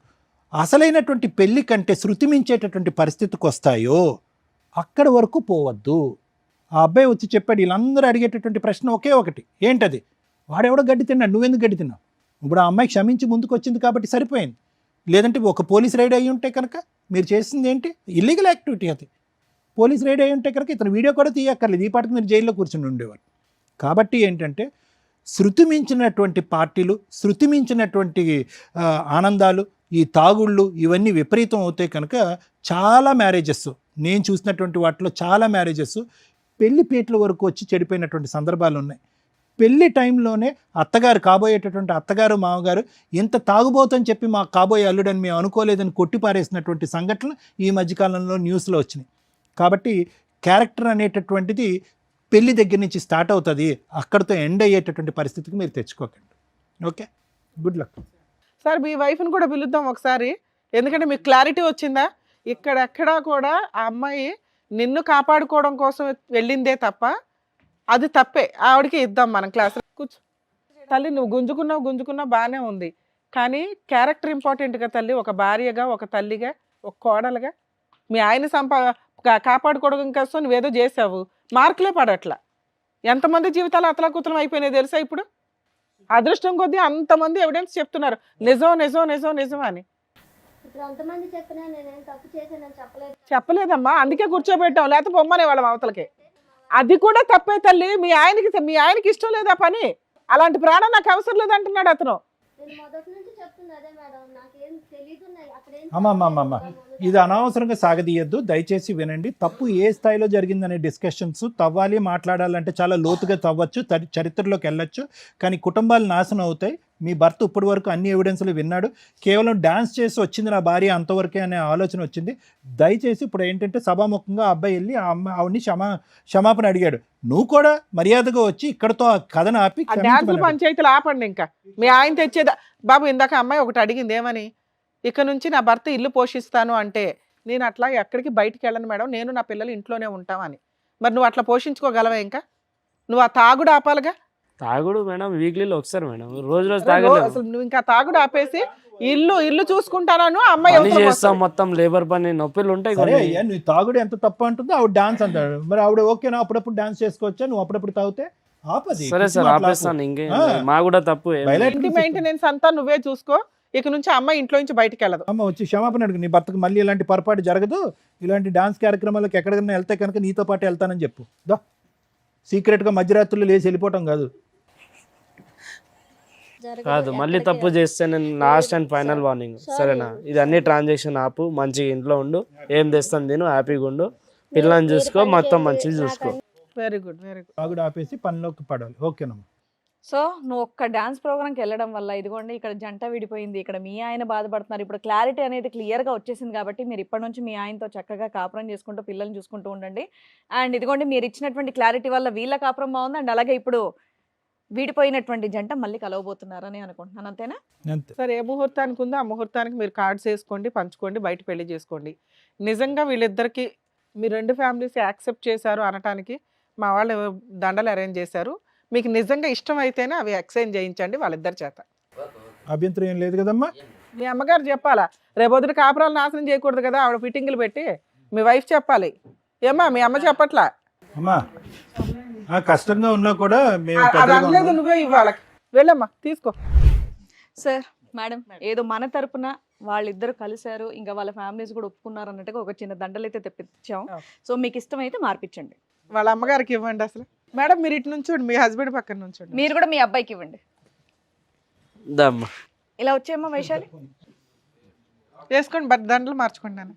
అసలైనటువంటి పెళ్ళి కంటే శృతి మించేటటువంటి పరిస్థితికి వస్తాయో అక్కడి వరకు పోవద్దు. ఆ అబ్బాయి వచ్చి చెప్పాడు, వీళ్ళందరూ అడిగేటటువంటి ప్రశ్న ఒకే ఒకటి, ఏంటది? వాడెవడో గడ్డి తిన్నాడు, నువ్వెందుకు గడ్డి తిన్నావు? ఇప్పుడు ఆ అమ్మాయి క్షమించి ముందుకు వచ్చింది కాబట్టి సరిపోయింది. లేదంటే ఒక పోలీస్ రైడ్ అయ్యి ఉంటే కనుక మీరు చేసింది ఏంటి? Illegal activity. అది పోలీస్ రైడ్ అయ్యి ఉంటే కనుక ఇతను వీడియో కూడా తీయక్కర్లేదు, ఈ పాటికి మీరు జైల్లో కూర్చొని ఉండేవారు. కాబట్టి ఏంటంటే శృతి మించినటువంటి పార్టీలు, శృతి మించినటువంటి ఆనందాలు, ఈ తాగుళ్ళు ఇవన్నీ విపరీతం అవుతాయి కనుక చాలా మ్యారేజెస్, నేను చూసినటువంటి వాటిలో చాలా మ్యారేజెస్ పెళ్లి పీటల వరకు వచ్చి చెడిపోయినటువంటి సందర్భాలు ఉన్నాయి. పెళ్లి టైంలోనే అత్తగారు, కాబోయేటటువంటి అత్తగారు మామగారు ఇంత తాగుబోతని చెప్పి మా కాబోయే అల్లుడని మేము అనుకోలేదని కొట్టిపారేసినటువంటి సంఘటనలు ఈ మధ్యకాలంలో న్యూస్లో వచ్చినాయి. కాబట్టి క్యారెక్టర్ అనేటటువంటిది పెళ్లి దగ్గర నుంచి స్టార్ట్ అవుతుంది, అక్కడితో ఎండ్ అయ్యేటటువంటి పరిస్థితికి మీరు తెచ్చుకోకండి. Okay, good luck. సార్ మీ వైఫ్ని కూడా పిలుద్దాం ఒకసారి, ఎందుకంటే మీకు క్లారిటీ వచ్చిందా? ఇక్కడెక్కడా కూడా ఆ అమ్మాయి నిన్ను కాపాడుకోవడం కోసం వెళ్ళిందే తప్ప అది తప్పే. ఆవిడకి ఇద్దాం మనం క్లాస్. కూర్చో తల్లి, నువ్వు గుంజుకున్నావు బాగానే ఉంది, కానీ క్యారెక్టర్ ఇంపార్టెంట్గా తల్లి. ఒక భార్యగా, ఒక తల్లిగా, ఒక కోడలుగా మీ ఆయన కాపాడుకోవడం కోసం నువ్వేదో చేసావు, మార్కులే పడట్లా. ఎంతమంది జీవితాలు అతలాకుతలం అయిపోయినాయి తెలుసా? ఇప్పుడు అదృష్టం కొద్దీ అంతమంది ఎవిడెన్స్ చెప్తున్నారు నిజం నిజం నిజం నిజం అని. ఇప్పుడు అంతమంది చెప్పినా నేనేం తప్పు చేశానని చెప్పలేదమ్మా, అందుకే కూర్చోబెట్టాం, లేకపోతే పొమ్మనే వాళ్ళం అవతలకి. అది కూడా తప్పే తల్లి. మీ ఆయనకి ఇష్టం లేదా పని? అలాంటి ప్రాణం నాకు అవసరం లేదంటున్నాడు అతను. నేను మొదటి నుంచి చెప్తున్నా అదే మేడం, నాకేం తెలియదు. అమ్మమ్మమ్మమ్మ, ఇది అనవసరంగా సాగదీయద్దు, దయచేసి వినండి. తప్పు ఏ స్థాయిలో జరిగిందనే డిస్కషన్స్ తవ్వాలి, మాట్లాడాలంటే చాలా లోతుగా తవ్వచ్చు, చరిత్రలోకి వెళ్ళొచ్చు, కానీ కుటుంబాలు నాశనం అవుతాయి. మీ భర్త ఇప్పటి వరకు అన్ని ఎవిడెన్స్లు విన్నాడు, కేవలం డాన్స్ చేసి వచ్చింది నా భార్య అంతవరకే అనే ఆలోచన వచ్చింది. దయచేసి ఇప్పుడు ఏంటంటే సభాముఖంగా అబ్బాయి వెళ్ళి ఆ ఆవిడ్ని క్షమాపణ అడిగాడు. నువ్వు కూడా మర్యాదగా వచ్చి ఇక్కడతో ఆ కథను ఆపి పంచాయతీలు ఆపండి. ఇంకా మీ ఆయన తెచ్చేదా బాబు? ఇందాక అమ్మాయి ఒకటి అడిగింది, ఏమని? ఇక నుంచి నా భర్త ఇల్లు పోషిస్తాను అంటే నేను అట్లా ఎక్కడికి బయటికి వెళ్ళను మేడం, నేను నా పిల్లలు ఇంట్లోనే ఉంటామని. మరి నువ్వు అట్లా పోషించుకోగలవా? ఇంకా నువ్వు ఆ తాగుడు ఆపాలిగా. తాగుడు మేడం వీక్లీలో ఒకసారి మేడం, రోజు తాగలేదు. అసలు నువ్వు ఇంకా తాగుడు ఆపేసి ఇల్లు చూసుకుంటాను అమ్మాయి చేస్తాం, మొత్తం లేబర్ పని నొప్పులు ఉంటాయి. నువ్వు తాగుడు ఎంత తప్పు అంటుందో ఆవిడ డాన్స్ అంటాడు. మరి ఆవిడ ఓకేనా అప్పుడప్పుడు డాన్స్ చేసుకోవచ్చా? నువ్వు అప్పుడప్పుడు తాగితే ఆపది. సరే సార్ ఆపేస్తాను, ఇంకే మా కూడా తప్పు. మెయింటెనెన్స్ అంతా నువ్వే చూసుకో, ఇక నుంచి అమ్మాయి ఇంట్లో నుంచి బయటికి వెళ్ళదు. అమ్మ వచ్చి క్షమాపణ అడుగు, నీ భర్తకు మళ్ళీ ఇలాంటి పొరపాటు జరగదు, ఇలాంటి డాన్స్ కార్యక్రమాలకు ఎక్కడికైనా వెళ్తే కనుక నీతో పాటు వెళ్తానని చెప్పు. దా సీక్రెట్గా మధ్యరాత్రులు లేచి వెళ్ళిపోవటం కాదు. మళ్ళీ తప్పు చేస్తే నేను లాస్ట్ అండ్ ఫైనల్ వార్నింగ్, సరేనా? ఇది అన్ని ట్రాన్సాక్షన్ ఆపు, మంచిగా ఇంట్లో ఉండు, ఏం తెస్తాను నేను, హ్యాపీగా ఉండు, పిల్లల్ని చూసుకో, మొత్తం మంచిగా చూసుకో. Very good very good. తాగుడు ఆపేసి పనిలోకి పడాలి. ఓకేనమ్మా. సో నువ్వు ఒక్క డాన్స్ ప్రోగ్రామ్కి వెళ్ళడం వల్ల ఇదిగోండి ఇక్కడ జంట విడిపోయింది, ఇక్కడ మీ ఆయన బాధపడుతున్నారు. ఇప్పుడు క్లారిటీ అనేది క్లియర్గా వచ్చేసింది కాబట్టి మీరు ఇప్పటి నుంచి మీ ఆయనతో చక్కగా కాపురం చేసుకుంటూ పిల్లల్ని చూసుకుంటూ ఉండండి. అండ్ ఇదిగోండి మీరు ఇచ్చినటువంటి క్లారిటీ వల్ల వీళ్ళ కాపురం బాగుంది, అండ్ అలాగే ఇప్పుడు వీడిపోయినటువంటి జంట మళ్ళీ కలవబోతున్నారని అనుకుంటున్నాను. అంతేనా? సరే, ఏ ముహూర్తానికి ఉందో ఆ ముహూర్తానికి మీరు కార్డ్స్ వేసుకోండి, పంచుకోండి, బయట పెళ్లి చేసుకోండి. నిజంగా వీళ్ళిద్దరికి మీ రెండు ఫ్యామిలీస్ యాక్సెప్ట్ చేశారు అనటానికి మా వాళ్ళు దండలు అరేంజ్ చేశారు. మీకు నిజంగా ఇష్టం అయితేనే అవి ఎక్స్చేంజ్ చేయించండి వాళ్ళిద్దరి చేత. అభ్యంతరం ఏం లేదు కదమ్మా? మీ అమ్మగారు చెప్పాలా, రేపొద్దున కాపురాలు నాశనం చేయకూడదు కదా, ఆవిడ ఫిట్టింగ్లు పెట్టి మీ వైఫ్ చెప్పాలి. ఏమ్మా మీ అమ్మ చెప్పట్లా? అమ్మా కష్టంగా ఉన్నా కూడా నువ్వే ఇవ్వాలి. వెళ్ళమ్మా తీసుకో. సార్ మేడం ఏదో మన తరపున వాళ్ళిద్దరు కలిశారు, ఇంకా వాళ్ళ ఫ్యామిలీస్ కూడా ఒప్పుకున్నారు అన్నట్టుగా ఒక చిన్న దండలు అయితే తెప్పించాం. సో మీకు ఇష్టమైతే మార్పించండి. వాళ్ళ అమ్మగారికి ఇవ్వండి అసలు. మేడం మీరు ఇటు నుంచోండి, మీ హస్బెండ్ పక్కన నుంచోండి. మీరు కూడా మీ అబ్బాయికి ఇవ్వండి. దమ్మా ఇలా వచ్చేయమ్మా వైశాలి. వేసుకోండి, బట్ దండలు మార్చుకోండి నాన్న.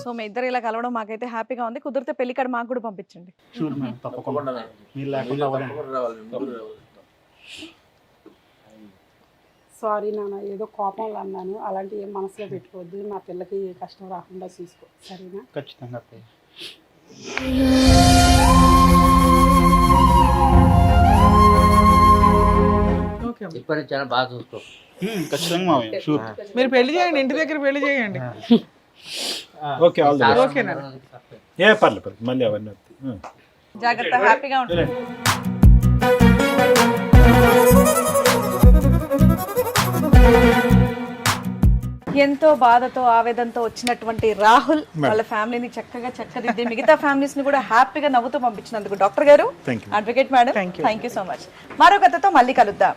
సో మీ ఇద్దరు ఇలా కలవడం మాకైతే హ్యాపీగా ఉంది. కుదిరితే పెళ్లి కార్డు మాకు కూడా పంపించండి. షూర్ మేడం, తప్పకుండా. మీరు లేకుండా అవ్వదండి. సారీ నాన్న, ఏదో కోపంలో అన్నాను, అలాంటి ఏం మనసులో పెట్టుకోవద్దు, నా పిల్లకి ఏ కష్టం రాకుండా చూసుకో, సరేనా? ఖచ్చితంగా. ఓకే అమ్మ. ఇప్పటి నుంచి బాగా చూసుకో. ఖచ్చితంగా మావయ్య, షూర్. మీరు పెళ్లి చేయండి, ఇంటి దగ్గర పెళ్లి చేయండి. Okay all the best. ఓకేనా? పర్లేదు మళ్ళీ అవన్నీ వస్తాయి. జాగ్రత్త, హ్యాపీగా ఉంటుంది. ఎంతో బాధతో ఆవేదనతో వచ్చినటువంటి రాహుల్ వాళ్ళ ఫ్యామిలీని చక్కగా చక్కదిద్ది మిగతా ఫ్యామిలీస్ ని కూడా హ్యాపీగా నవ్వుతూ పంపించినందుకు డాక్టర్ గారు, advocate madam, thank you so much. మరో కథతో మళ్ళీ కలుద్దాం.